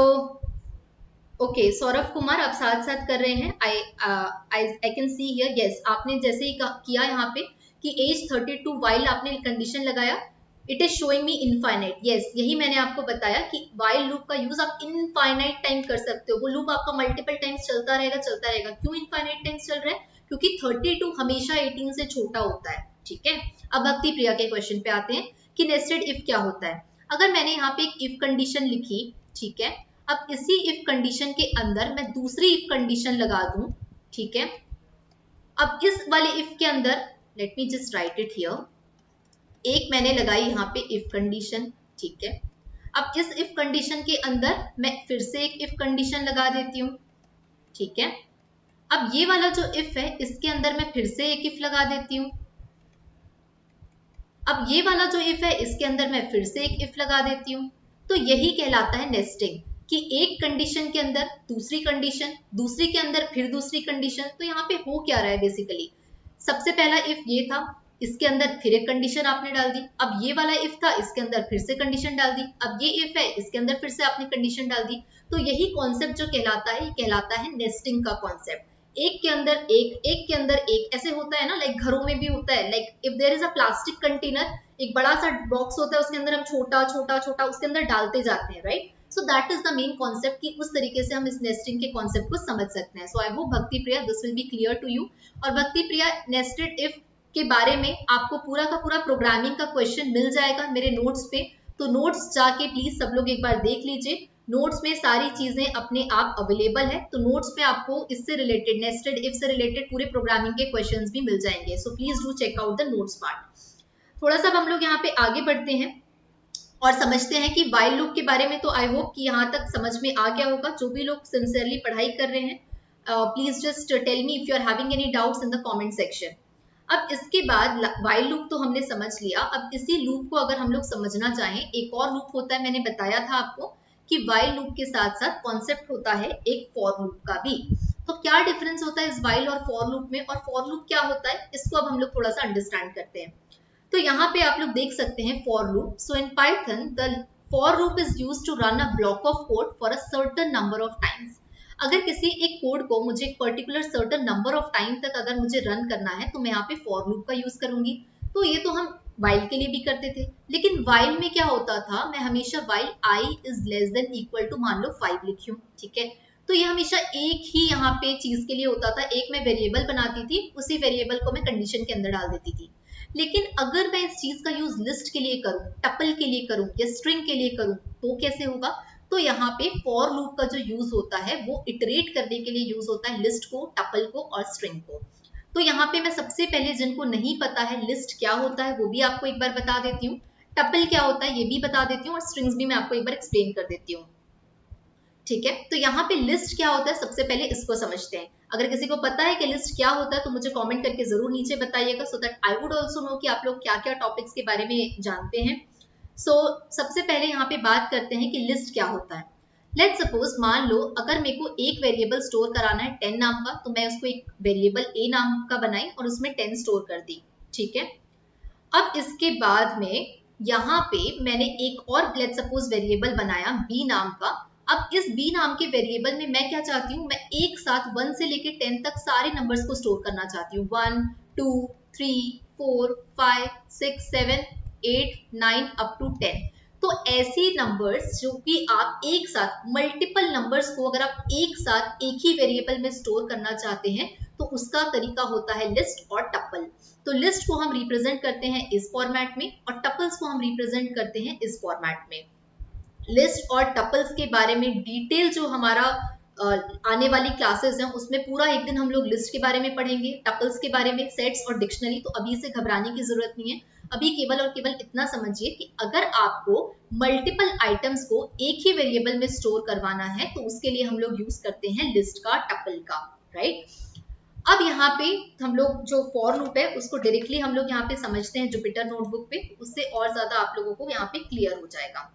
okay Saurabh Kumar आप साथ साथ कर रहे हैं, I can see here, yes आपने जैसे ही किया यहाँ पे कि एज 32 वाइल आपने कंडीशन लगाया, it is showing me infinite, yes यही मैंने आपको बताया कि वाइल लूप का यूज आप इनफाइनाइट टाइम कर सकते हो। वो लूप आपका मल्टीपल टाइम्स चलता रहेगा। क्यों इनफाइनाइट टाइम्स चल रहा है, क्योंकि 32 हमेशा 18 से छोटा होता है, ठीक है। अब भक्ति प्रिया के क्वेश्चन पे आते हैं कि नेस्टेड इफ क्या होता है। अगर मैंने यहाँ पे एक इफ कंडीशन लिखी, ठीक है, अब इसी इफ कंडीशन के अंदर मैं दूसरी इफ कंडीशन लगा दूं, ठीक है। अब इस वाले इफ के अंदर late me just right it here, एक मैंने लगाई यहाँ पे इफ कंडीशन, ठीक है। अब इस इफ कंडीशन के अंदर मैं फिर से एक इफ कंडीशन लगा देती हूँ, ठीक है। अब ये वाला जो इफ है इसके अंदर मैं फिर से एक इफ लगा देती हूँ, अब ये वाला जो इफ है इसके अंदर मैं फिर से एक इफ लगा देती हूँ। तो यही कहलाता है नेस्टिंग, कि एक कंडीशन के अंदर दूसरी कंडीशन, दूसरी के अंदर फिर दूसरी कंडीशन। तो यहाँ पे हो क्या रहा है बेसिकली, सबसे पहला इफ ये था, इसके अंदर फिर एक कंडीशन आपने डाल दी। अब ये वाला इफ था, इसके अंदर फिर से कंडीशन डाल दी। अब ये इफ है, इसके अंदर फिर से आपने कंडीशन डाल दी। तो यही कॉन्सेप्ट जो कहलाता है, ये कहलाता है नेस्टिंग का कॉन्सेप्ट। एक के अंदर एक, एक के अंदर एक, ऐसे होता है ना, लाइक घरों में भी होता है। Like if there is a plastic container, एक बड़ा सा बॉक्स होता है, उसके अंदर हम छोटा छोटा छोटा उसके अंदर डालते जाते हैं, right. So that is the main concept, कि उस तरीके से हम इस नेस्टिंग के कॉन्सेप्ट को समझ सकते हैं। सो I hope Bhakti Priya this will be clear to you. और भक्ति प्रिया, नेस्टेड इफ के बारे में आपको पूरा का पूरा प्रोग्रामिंग का क्वेश्चन मिल जाएगा मेरे नोट्स पे। तो नोट्स जाके प्लीज सब लोग एक बार देख लीजिए, नोट्स में सारी चीजें अपने आप अवेलेबल है। तो नोट्स में आपको इससे रिलेटेड, नेस्टेड इफ से रिलेटेड पूरे प्रोग्रामिंग के क्वेश्चंस भी मिल जाएंगे। So please do check out the notes part. थोड़ा सा हम लोग यहाँ पे आगे बढ़ते हैं और समझते हैं कि व्हाइल लूप के बारे में। तो आई होप कि यहाँ तक समझ में आ गया होगा। जो भी लोग सिंसियरली पढ़ाई कर रहे हैं, please just tell me if you are having any doubts in the comment section. अब इसके बाद व्हाइल लूप तो हमने समझ लिया। अब इसी लूप को अगर हम लोग समझना चाहें, एक और लूप होता है, मैंने बताया था आपको कि व्हाइल लूप के साथ साथ कॉन्सेप्ट होता है एक फॉर लूप का भी। तो क्या डिफरेंस होता है इस व्हाइल और फॉर लूप में, और फॉर लूप क्या होता है, इसको अब हम लोग थोड़ा सा अंडरस्टैंड करते हैं। तो यहाँ पे आप लोग देख सकते हैं for loop. So in Python the for loop is used to run a block of code for a certain number of times. अगर किसी एक कोड को मुझे एक particular certain number of time तक अगर मुझे रन करना है, तो मैं यहाँ पे फॉर लूप का यूज करूंगी। तो ये तो हम वाइल के लिए भी करते थे, लेकिन वाइल में क्या होता था, मैं हमेशा while i is less than equal to मान लो 5 लिखी हूँ, ठीक है। तो ये हमेशा एक ही यहाँ पे चीज के लिए होता था, एक मैं वेरिएबल बनाती थी, उसी वेरिएबल को मैं कंडीशन के अंदर डाल देती थी। लेकिन अगर मैं इस चीज का यूज लिस्ट के लिए करूं, टपल के लिए करूं या स्ट्रिंग के लिए करूं, तो कैसे होगा। तो यहाँ पे फॉर लूप का जो यूज होता है वो इटरेट करने के लिए यूज होता है लिस्ट को, टपल को और स्ट्रिंग को। तो यहाँ पे मैं सबसे पहले, जिनको नहीं पता है लिस्ट क्या होता है वो भी आपको एक बार बता देती हूँ, टपल क्या होता है ये भी बता देती हूँ, और स्ट्रिंग्स भी मैं आपको एक बार एक्सप्लेन कर देती हूँ, ठीक है। तो यहाँ पे लिस्ट क्या होता है, सबसे पहले इसको समझते हैं। अगर किसी को पता है कि लिस्ट क्या होता है तो मुझे कमेंट करके जरूर नीचे बताइएगा, so that I would also know कि आप लोग क्या क्या टॉपिक्स के बारे में जानते हैं। सो सबसे पहले यहाँ पे बात करते हैं कि लिस्ट क्या होता है। लेट्स सपोज, मान लो अगर मेरे को एक वेरिएबल स्टोर कराना है 10 नाम का, तो मैं उसको एक वेरिएबल a नाम का बनाई और उसमें 10 स्टोर कर दी, ठीक है। अब इसके बाद में यहाँ पे मैंने एक और लेट्स सपोज वेरिएबल बनाया b नाम का। अब इस b नाम के वेरिएबल में मैं क्या चाहती हूँ, मैं एक साथ 1 से लेके 10 तक सारे नंबर्स को स्टोर करना चाहती हूँ। 1 2 3 4 5 6 7 8 9 अप टू 10। तो ऐसे नंबर्स जो कि आप एक साथ, मल्टीपल नंबर्स को अगर आप एक साथ एक ही वेरिएबल में स्टोर करना चाहते हैं, तो उसका तरीका होता है लिस्ट और टपल। तो लिस्ट को हम रिप्रेजेंट करते हैं इस फॉर्मेट में, और टपल्स को हम रिप्रेजेंट करते हैं इस फॉर्मेट में। लिस्ट और टपल्स के बारे में डिटेल जो हमारा आने वाली क्लासेस हैं उसमें पूरा एक दिन हम लोग लिस्ट के बारे में पढ़ेंगे, टपल्स के बारे में, सेट्स और डिक्शनरी। तो अभी से घबराने की जरूरत नहीं है, अभी केवल और केवल इतना समझिए कि अगर आपको मल्टीपल आइटम्स को एक ही वेरिएबल में स्टोर करवाना है तो उसके लिए हम लोग यूज करते हैं लिस्ट का, टपल का, राइट। अब यहाँ पे हम लोग जो फॉर लूप है उसको डायरेक्टली हम लोग यहाँ पे समझते हैं जुपिटर नोटबुक पे, उससे और ज्यादा आप लोगों को यहाँ पे क्लियर हो जाएगा।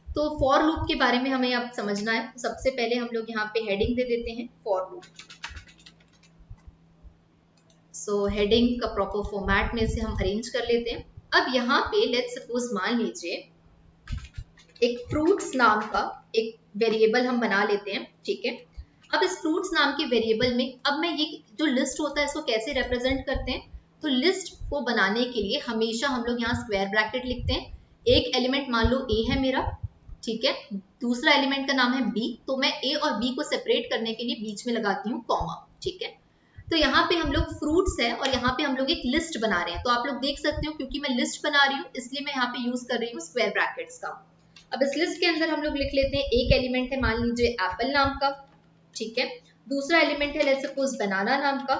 तो फॉर लूप के बारे में हमें अब समझना है। तो सबसे पहले हम लोग यहाँ पे हेडिंग दे देते हैं फॉर लूप। सो हेडिंग का प्रॉपर फॉर्मेट में से हम अरेंज कर लेते हैं। अब यहाँ पे लेट्स सपोज मान लीजिए एक फ्रूट्स नाम का एक वेरिएबल हम बना लेते हैं, ठीक है। अब इस फ्रूट्स नाम के वेरिएबल में अब मैं ये जो लिस्ट होता है इसको कैसे रिप्रेजेंट करते हैं। तो लिस्ट को बनाने के लिए हमेशा हम लोग यहाँ स्क्वायर ब्रैकेट लिखते हैं। एक एलिमेंट मान लो a है मेरा, ठीक है, दूसरा एलिमेंट का नाम है b, तो मैं a और b को सेपरेट करने के लिए बीच में लगाती हूँ कॉमा, ठीक है। तो यहाँ पे हम लोग फ्रूट्स है और यहाँ पे हम लोग एक लिस्ट बना रहे हैं। तो आप लोग देख सकते हो क्योंकि मैं लिस्ट बना रही हूँ इसलिए मैं यहाँ पे यूज कर रही हूँ स्क्वायर ब्रैकेट्स का। अब इस लिस्ट के अंदर हम लोग लिख लेते हैं, एक एलिमेंट है मान लीजिए एप्पल नाम का, ठीक है, दूसरा एलिमेंट है लेट्स सपोज बनाना नाम का,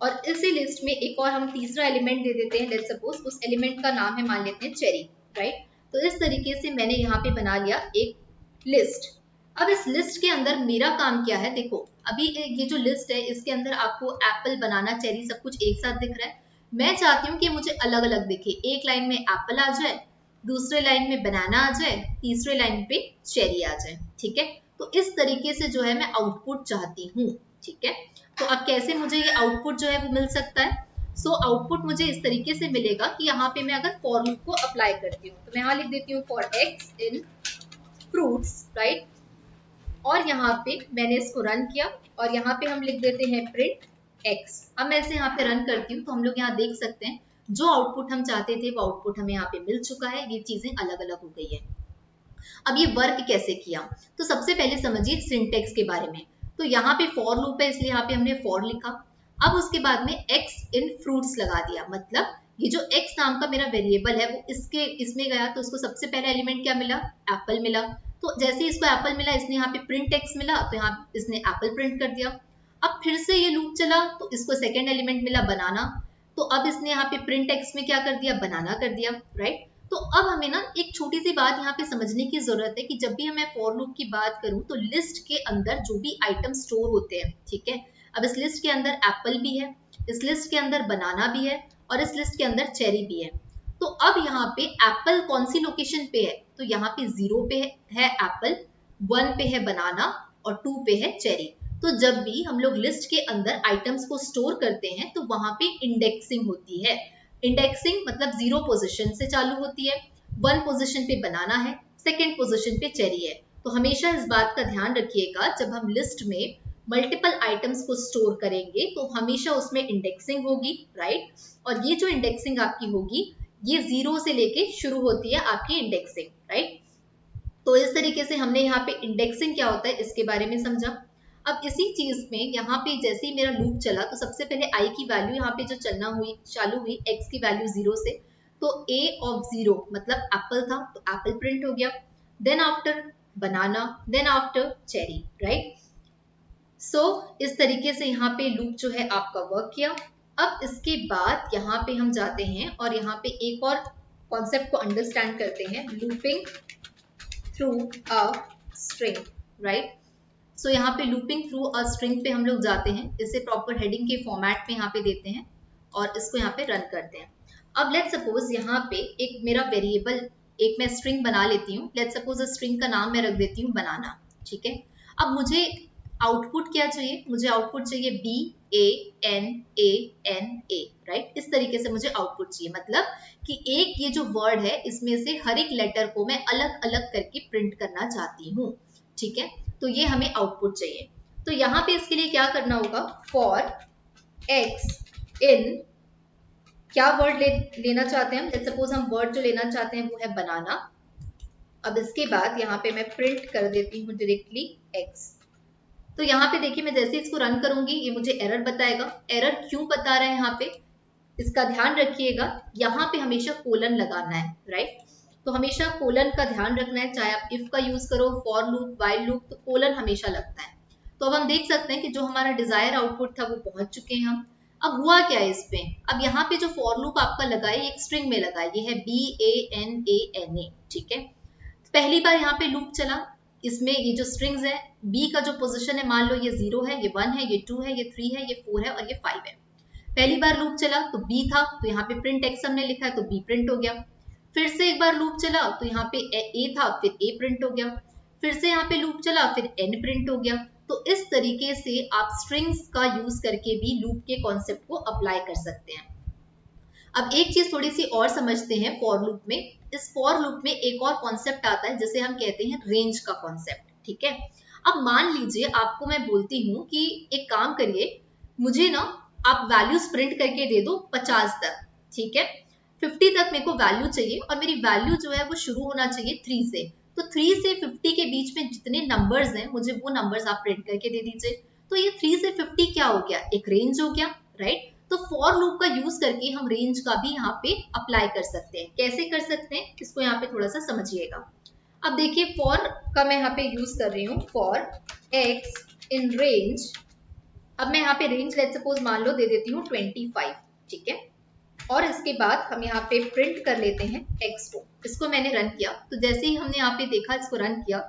और इसी लिस्ट में एक और हम तीसरा एलिमेंट दे देते हैं, लेट्स सपोज उस एलिमेंट का नाम है मान लेते हैं चेरी, राइट। तो इस तरीके से मैंने यहाँ पे बना लिया एक लिस्ट। अब इस लिस्ट के अंदर मेरा काम क्या है, देखो अभी ये जो लिस्ट है इसके अंदर आपको एप्पल, बनाना, चेरी सब कुछ एक साथ दिख रहा है, मैं चाहती हूँ कि मुझे अलग अलग दिखे, एक लाइन में एप्पल आ जाए, दूसरे लाइन में बनाना आ जाए, तीसरे लाइन पे चेरी आ जाए, ठीक है। तो इस तरीके से जो है मैं आउटपुट चाहती हूँ, ठीक है। तो अब कैसे मुझे ये आउटपुट जो है वो मिल सकता है? सो आउटपुट मुझे इस तरीके से मिलेगा कि यहाँ पे मैं अगर फॉर लूप को अप्लाई करती हूँ तो मैं यहाँ लिख देती हूँ for x in fruits, right. और यहाँ पे मैंने इसको रन किया और यहाँ पे हम लिख देते हैं प्रिंट एक्स। अब मैं इसे यहाँ पे रन करती हूँ तो हम लोग यहाँ देख सकते हैं जो आउटपुट हम चाहते थे वो आउटपुट हमें यहाँ पे मिल चुका है, ये चीजें अलग अलग हो गई है। अब ये वर्क कैसे किया, तो सबसे पहले समझिए सिंटेक्स के बारे में। तो यहाँ पे फॉर लूप है इसलिए यहाँ पे हमने फॉर लिखा। अब उसके बाद में एक्स इन फ्रूट्स लगा दिया, मतलब ये जो एक्स नाम का मेरा वेरिएबल है वो इसमें गया तो उसको सबसे पहला एलिमेंट क्या मिला, एप्पल मिला। तो जैसे इसको एप्पल मिला इसने यहाँ पे प्रिंट एक्स मिला तो यहाँ इसने एप्पल प्रिंट कर दिया। अब फिर से ये लूप चला तो इसको सेकेंड एलिमेंट मिला बनाना, तो अब इसने यहाँ पे प्रिंट एक्स में क्या कर दिया, बनाना कर दिया, राइट। तो अब हमें ना एक छोटी सी बात यहाँ पे समझने की जरूरत है कि जब भी मैं फॉर लूप की बात करूं तो लिस्ट के अंदर जो भी आइटम स्टोर होते हैं, ठीक है। अब इस लिस्ट के अंदर एप्पल भी है, इस लिस्ट के अंदर बनाना भी है और इस लिस्ट के अंदर चेरी भी है। तो अब यहाँ पे एप्पल कौन सी लोकेशन पे है, तो यहाँ पे 0 पे है एप्पल, 1 पे है बनाना और 2 पे है चेरी। तो जब भी हम लोग लिस्ट के अंदर आइटम्स को स्टोर करते हैं तो वहां पे इंडेक्सिंग होती है। इंडेक्सिंग मतलब 0 पोजीशन से चालू होती है, 1 पोजीशन पे बनाना है, सेकंड पोजीशन पे चेरी है। तो हमेशा इस बात का ध्यान रखिएगा जब हम लिस्ट में मल्टीपल आइटम्स को स्टोर करेंगे तो हमेशा उसमें इंडेक्सिंग होगी, राइट। और ये जो इंडेक्सिंग आपकी होगी ये 0 से लेके शुरू होती है आपकी इंडेक्सिंग, राइट। तो इस तरीके से हमने यहाँ पे इंडेक्सिंग क्या होता है इसके बारे में समझा। अब इसी चीज में यहाँ पे जैसे ही मेरा लूप चला तो सबसे पहले आई की वैल्यू यहाँ पे जो चालू हुई एक्स की वैल्यू 0 से, तो a ऑफ 0 मतलब एप्पल था तो एप्पल प्रिंट हो गया, देन आफ्टर बनाना, देन आफ्टर चेरी, राइट। सो इस तरीके से यहाँ पे लूप जो है आपका वर्क किया। अब इसके बाद यहाँ पे हम जाते हैं और यहाँ पे एक और कॉन्सेप्ट को अंडरस्टैंड करते हैं, looping through a string, right. So यहाँ पे लूपिंग थ्रू अ स्ट्रिंग पे हम लोग जाते हैं, इसे प्रॉपर हेडिंग के फॉर्मेट में यहाँ पे देते हैं और इसको यहाँ पे रन करते हैं। अब लेट्स सपोज यहाँ पे एक मेरा वेरिएबल, एक मैं स्ट्रिंग बना लेती हूँ, लेट्स सपोज स्ट्रिंग का नाम मैं रख देती हूँ बनाना, ठीक है। अब मुझे आउटपुट क्या चाहिए, मुझे आउटपुट चाहिए BANANA, राइट। इस तरीके से मुझे आउटपुट चाहिए, मतलब कि एक ये जो वर्ड है इसमें से हर एक लेटर को मैं अलग अलग करके प्रिंट करना चाहती हूँ, ठीक है। तो ये हमें आउटपुट चाहिए। तो यहाँ पे इसके लिए क्या करना होगा, फॉर एक्स इन क्या वर्ड लेना चाहते हैं हम, लेट्स सपोज हम वर्ड जो लेना चाहते हैं वो है बनाना। अब इसके बाद यहाँ पे मैं प्रिंट कर देती हूँ डायरेक्टली एक्स। तो यहाँ पे देखिए मैं जैसे इसको रन करूंगी ये मुझे एरर बताएगा। एरर क्यों बता रहा है यहाँ पे, इसका ध्यान रखिएगा, यहाँ पे हमेशा कोलन लगाना है, राइट। तो हमेशा कोलन का ध्यान रखना है, चाहे आप इफ का यूज करो, फॉर लूप, व्हाइल लूप, तो कोलन हमेशा लगता है। तो अब हम देख सकते हैं कि जो हमारा डिजायर आउटपुट था वो पहुंच चुके हैं हम। अब हुआ क्या है इस पे, अब यहाँ पे जो फॉर लूप आपका लगा है एक स्ट्रिंग में लगा है, ये है BANANA, ठीक है। पहली बार यहाँ पे लूप चला, इसमें ये जो स्ट्रिंग्स है बी का जो पोजीशन है मान लो ये 0 है, ये 1 है, ये 2 है, ये 3 है, ये 4 है और ये 5 है। पहली बार लूप चला तो बी था तो यहाँ पे प्रिंट एक्स हमने लिखा है तो बी प्रिंट हो गया। फिर से एक बार लूप चला तो यहाँ पे ए था फिर ए प्रिंट हो गया। फिर से यहाँ पे लूप चला फिर एन प्रिंट हो गया। तो इस तरीके से आप स्ट्रिंग्स का यूज करके भी लूप के कॉन्सेप्ट को अप्लाई कर सकते हैं। अब एक चीज थोड़ी सी और समझते हैं फॉर लूप में। इस फॉर लूप में एक और कॉन्सेप्ट आता है जिसे हम कहते हैं रेंज का कॉन्सेप्ट, ठीक है। अब मान लीजिए आपको मैं बोलती हूँ कि एक काम करिए, मुझे ना आप वैल्यूज प्रिंट करके दे दो 50 तक, ठीक है। 50 तक मेरे को वैल्यू चाहिए और मेरी वैल्यू जो है वो शुरू होना चाहिए 3 से। तो 3 से 50 के बीच में जितने नंबर्स हैं मुझे वो नंबर्स आप प्रिंट करके दे दीजिए। तो ये 3 से 50 क्या हो गया, एक रेंज हो गया, राइट। तो फॉर लूप का यूज करके हम रेंज का भी यहाँ पे अप्लाई कर सकते हैं। कैसे कर सकते हैं इसको यहाँ पे थोड़ा सा समझिएगा। अब देखिए फॉर का मैं यहाँ पे यूज कर रही हूँ, फॉर एक्स इन रेंज। अब मैं यहाँ पे रेंज लेट्स सपोज मान लो दे देती हूँ 25, ठीक है। और इसके बाद हम यहाँ पे प्रिंट कर लेते हैं एक्स को। इसको मैंने रन किया तो जैसे ही हमने यहाँ पे देखा इसको रन किया,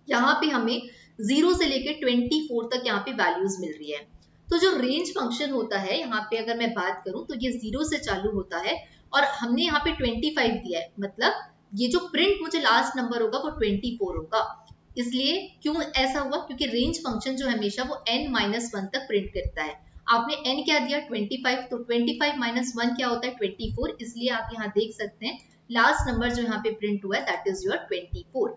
यहाँ पे हमें 0 से लेके 24 तक यहाँ पे वैल्यूज मिल रही है। तो जो रेंज फंक्शन होता है यहाँ पे अगर मैं बात करूं तो ये 0 से चालू होता है और हमने यहाँ पे 25 दिया है, मतलब ये जो प्रिंट मुझे लास्ट नंबर होगा वो 24 होगा। इसलिए क्यों ऐसा हुआ, क्योंकि रेंज फंक्शन जो हमेशा वो n-1 तक प्रिंट करता है। आपने n क्या दिया 25, तो 25 - 1 क्या होता है 24, इसलिए आप यहाँ देख सकते हैं लास्ट नंबर जो यहाँ पे प्रिंट हुआ है दैट इज योर 24।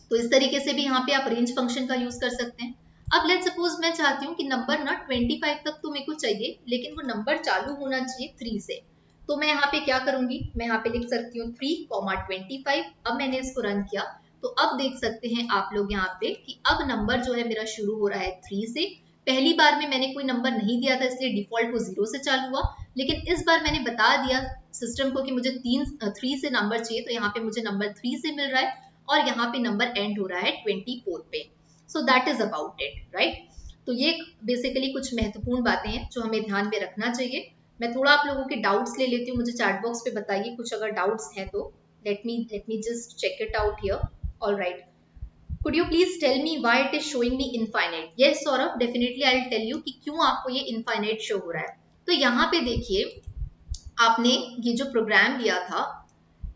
तो इस तरीके से भी यहाँ पे आप रेंज फंक्शन का यूज कर सकते हैं। अब लेट्स सपोज मैं चाहती हूँ कि नंबर ना 25 तक तो मेरे को चाहिए, लेकिन वो नंबर चालू होना चाहिए 3 से। तो मैं यहाँ पे क्या करूंगी, मैं यहाँ पे लिख सकती हूँ 3,25। अब मैंने इसको रन किया तो अब देख सकते हैं आप लोग यहाँ पे कि अब नंबर जो है मेरा शुरू हो रहा है 3 से। पहली बार में मैंने कोई नंबर नहीं दिया था इसलिए डिफॉल्ट वो 0 से चालू हुआ, लेकिन इस बार मैंने बता दिया सिस्टम को कि मुझे 3 से नंबर चाहिए, तो यहाँ पे मुझे नंबर 3 से मिल रहा है और यहाँ पे नंबर एंड हो रहा है 24 पे। So that is about it, right. तो ये बेसिकली कुछ महत्वपूर्ण बातें हैं जो हमें ध्यान में रखना चाहिए। मैं थोड़ा आप लोगों के डाउट्स ले लेती हूँ, मुझे चैट बॉक्स पे बताइए कुछ अगर डाउट्स हैं तो। Let me just check it out here. All right, could you please tell me why it is showing me infinite? Yes Saurabh, definitely I'll tell you कि क्यों आपको ये infinite शो हो रहा है। तो यहाँ पे देखिए, आपने ये जो प्रोग्राम लिया था,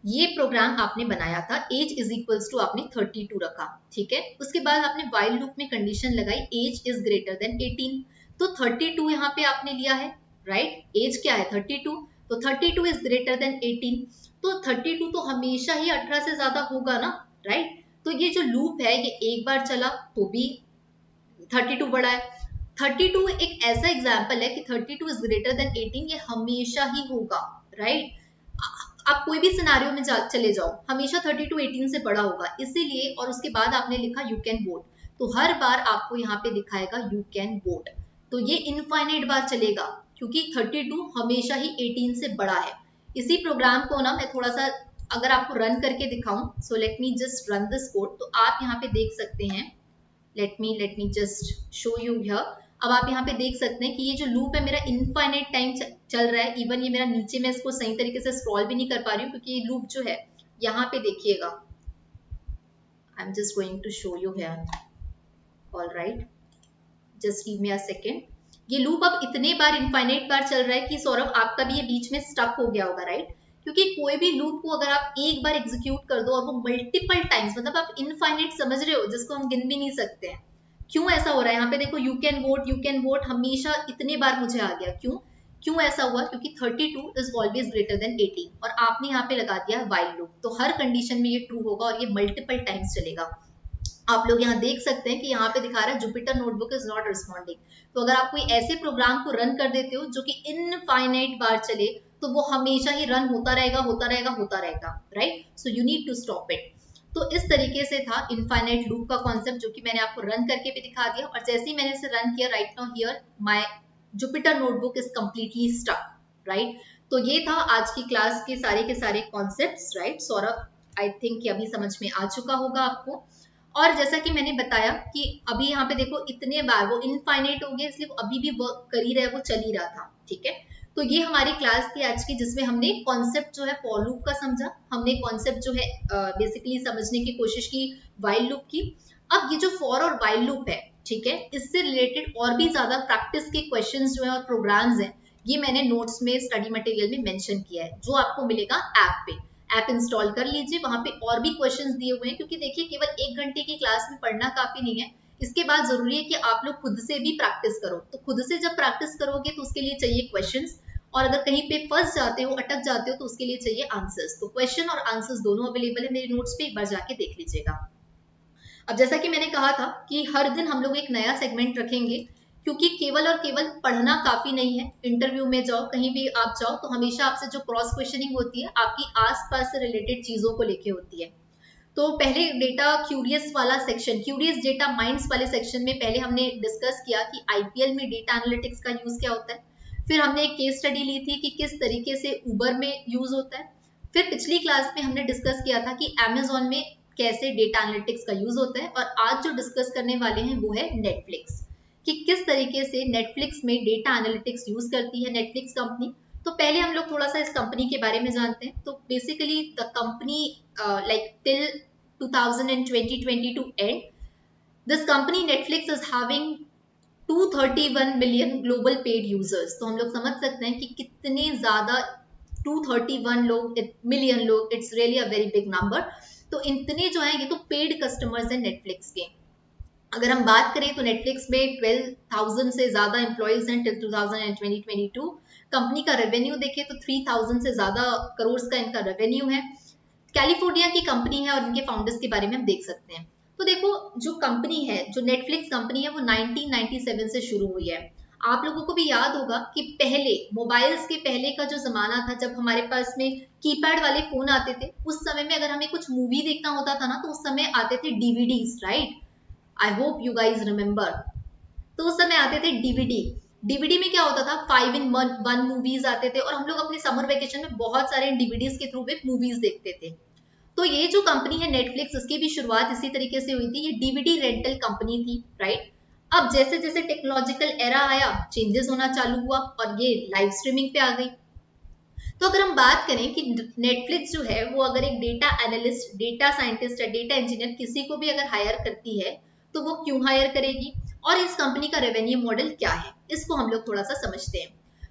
ये प्रोग्राम आपने बनाया था एज इज इक्वल्स टू आपने 32 रखा, ठीक है। उसके बाद आपने व्हाइल लूप में कंडीशन लगाई एज इज ग्रेटर देन 18, तो 32 यहाँ पे आपने लिया है, राइट। एज क्या है 32, तो 32 इज ग्रेटर देन 18, तो 32 तो हमेशा ही 18 से ज्यादा होगा ना, राइट। तो ये जो लूप है ये एक बार चला तो भी 32 बड़ा है। 32 एक ऐसा एग्जाम्पल है कि 32 इज ग्रेटर देन 18, ये हमेशा ही होगा, राइट। आप कोई भी सिनारियो में चले जाओ, हमेशा 32 18 से बड़ा होगा, इसीलिए। और उसके बाद आपने लिखा यू कैन वोट, तो हर बार आपको यहाँ पे दिखाएगा यू कैन वोट, तो ये इनफाइनाइट बार चलेगा क्योंकि 32 हमेशा ही 18 से बड़ा है। इसी प्रोग्राम को ना मैं थोड़ा सा अगर आपको रन करके दिखाऊं, so let me just run this code, तो आप यहाँ पे देख सकते हैं। Late me just show you here. अब आप यहाँ पे देख सकते हैं कि ये जो लूप है मेरा इनफाइनाइट टाइम चल रहा है। इवन ये मेरा नीचे में इसको सही तरीके से स्क्रॉल भी नहीं कर पा रही हूँ क्योंकि ये लूप जो है यहाँ पे देखिएगा, I am just going to show you here. All right, just give me a second. ये लूप अब इतने बार इनफाइनाइट बार चल रहा है कि सौरभ आपका भी ये बीच में स्टक हो गया होगा, राइट। क्योंकि कोई भी लूप को अगर आप एक बार एग्जीक्यूट कर दो और वो मल्टीपल टाइम्स, मतलब आप इनफाइनाइट समझ रहे हो जिसको हम गिन भी नहीं सकते हैं। क्यों ऐसा हो रहा है यहाँ पे देखो, यू कैन वोट हमेशा इतने बार मुझे आ गया, क्यों ऐसा हुआ, क्योंकि 32 इज ऑलवेज ग्रेटर देन 18 और आपने यहाँ पे लगा दिया व्हाइल लूप, तो हर कंडीशन में ये ट्रू होगा और ये मल्टीपल टाइम्स चलेगा। आप लोग यहाँ देख सकते हैं कि यहाँ पे दिखा रहा है Jupiter notebook is not responding. तो अगर आप कोई ऐसे प्रोग्राम को रन कर देते हो जो कि इनफाइनाइट बार चले, तो वो हमेशा ही रन होता रहेगा, right. So you need to stop it. तो इस तरीके से था इनफाइनाइट लूप का कॉन्सेप्ट, जो कि मैंने आपको रन करके भी दिखा दिया। और जैसे ही मैंने इसे रन किया, right now here my Jupyter notebook is completely stuck, right. तो ये था आज की क्लास के सारे concepts, right. Saurabh, I think अभी समझ में आ चुका होगा आपको। और जैसा कि मैंने बताया कि अभी यहाँ पे देखो इतने बार वो इनफाइनाइट हो गया, इसलिए वो अभी भी वर्क कर ही रहा है, वो चल ही रहा था, ठीक है। तो ये हमारी क्लास थी आज की, जिसमें हमने कॉन्सेप्ट जो है फॉर लूप का समझा, हमने कॉन्सेप्ट जो है बेसिकली समझने की कोशिश की व्हाइल लूप की। अब ये जो फॉर और व्हाइल लूप है, ठीक है, इससे रिलेटेड और भी ज्यादा प्रैक्टिस के क्वेश्चंस जो है और प्रोग्राम्स हैं, ये मैंने नोट्स में स्टडी मटेरियल में मेंशन किया है, जो आपको मिलेगा ऐप पे। ऐप इंस्टॉल कर लीजिए, वहां पे और भी क्वेश्चंस दिए हुए हैं, क्योंकि देखिए केवल 1 घंटे की क्लास में पढ़ना काफी नहीं है, इसके बाद जरूरी है कि आप लोग खुद से भी प्रैक्टिस करो। तो खुद से जब प्रैक्टिस करोगे तो उसके लिए चाहिए क्वेश्चंस, और अगर कहीं पे फंस जाते हो, अटक जाते हो, तो उसके लिए चाहिए आंसर्स। तो क्वेश्चन और आंसर्स दोनों अवेलेबल है मेरे नोट्स पे, एक बार जाके देख लीजिएगा। अब जैसा कि मैंने कहा था कि हर दिन हम लोग एक नया सेगमेंट रखेंगे, क्योंकि केवल और केवल पढ़ना काफी नहीं है। इंटरव्यू में जाओ, कहीं भी आप जाओ, तो हमेशा आपसे जो क्रॉस क्वेश्चनिंग होती है आपकी आसपास से रिलेटेड चीजों को लेके होती है। तो पहले डेटा क्यूरियस वाला सेक्शन, क्यूरियस डेटा माइंड्स वाले सेक्शन में पहले हमने डिस्कस किया कि आईपीएल में डेटा एनालिटिक्स का यूज क्या होता है। फिर हमने एक केस स्टडी ली थी कि किस तरीके से उबर में यूज होता है। फिर पिछली क्लास में हमने डिस्कस किया था कि अमेजोन में कैसे डेटा एनालिटिक्स का यूज होता है। और आज जो डिस्कस करने वाले हैं वो है नेटफ्लिक्स, कि किस तरीके से नेटफ्लिक्स में डेटा एनालिटिक्स यूज करती है नेटफ्लिक्स कंपनी। तो पहले हम लोग थोड़ा सा इस कंपनी के बारे में जानते हैं। तो basically the company like till 2022 end, this company Netflix is having 231 million global paid users. तो हम लोग समझ सकते हैं कि कितने ज्यादा 231 लोग, मिलियन लोग, it's really a very big number. तो इतने जो है ये तो पेड कस्टमर्स हैं नेटफ्लिक्स के। अगर हम बात करें तो नेटफ्लिक्स में 12,000 से ज्यादा एम्प्लॉइज हैं टिल 2022। कंपनी का रेवेन्यू देखें तो 3,000 से ज्यादा करोड़ का इनका रेवेन्यू है। कैलिफोर्निया की कंपनी है और इनके फाउंडर्स के बारे में हम देख सकते हैं। तो देखो, जो कंपनी है, जो नेटफ्लिक्स कंपनी है, वो 1997 से शुरू हुई है। आप लोगों को भी याद होगा कि पहले मोबाइल्स के पहले का जो जमाना था, जब हमारे पास में कीपैड वाले फोन आते थे, उस समय में अगर हमें कुछ मूवी देखना होता था ना, तो उस समय आते थे DVDs, right? I hope you guys remember. तो उस समय आते थे डीवीडी। डीवीडी में क्या होता था, 5 in 1 मूवीज आते थे और हम लोग अपने समर वेकेशन में बहुत सारे डीवीडीज के थ्रू में मूवीज देखते थे। तो ये जो कंपनी है नेटफ्लिक्स, उसकी भी शुरुआत इसी तरीके से हुई थी। ये डीवीडी रेंटल कंपनी थी, राइट? अब जैसे जैसे टेक्नोलॉजिकल एरा आया, चेंजेस होना चालू हुआ और ये लाइव स्ट्रीमिंग पे आ गई। तो अगर हम बात करें कि नेटफ्लिक्स जो है वो अगर एक डेटा एनालिस्ट, डेटा साइंटिस्ट या डेटा इंजीनियर किसी को भी अगर हायर करती है, तो वो क्यों हायर करेगी और इस कंपनी का रेवेन्यू मॉडल क्या है, इसको हम लोग थोड़ा सा समझते हैं।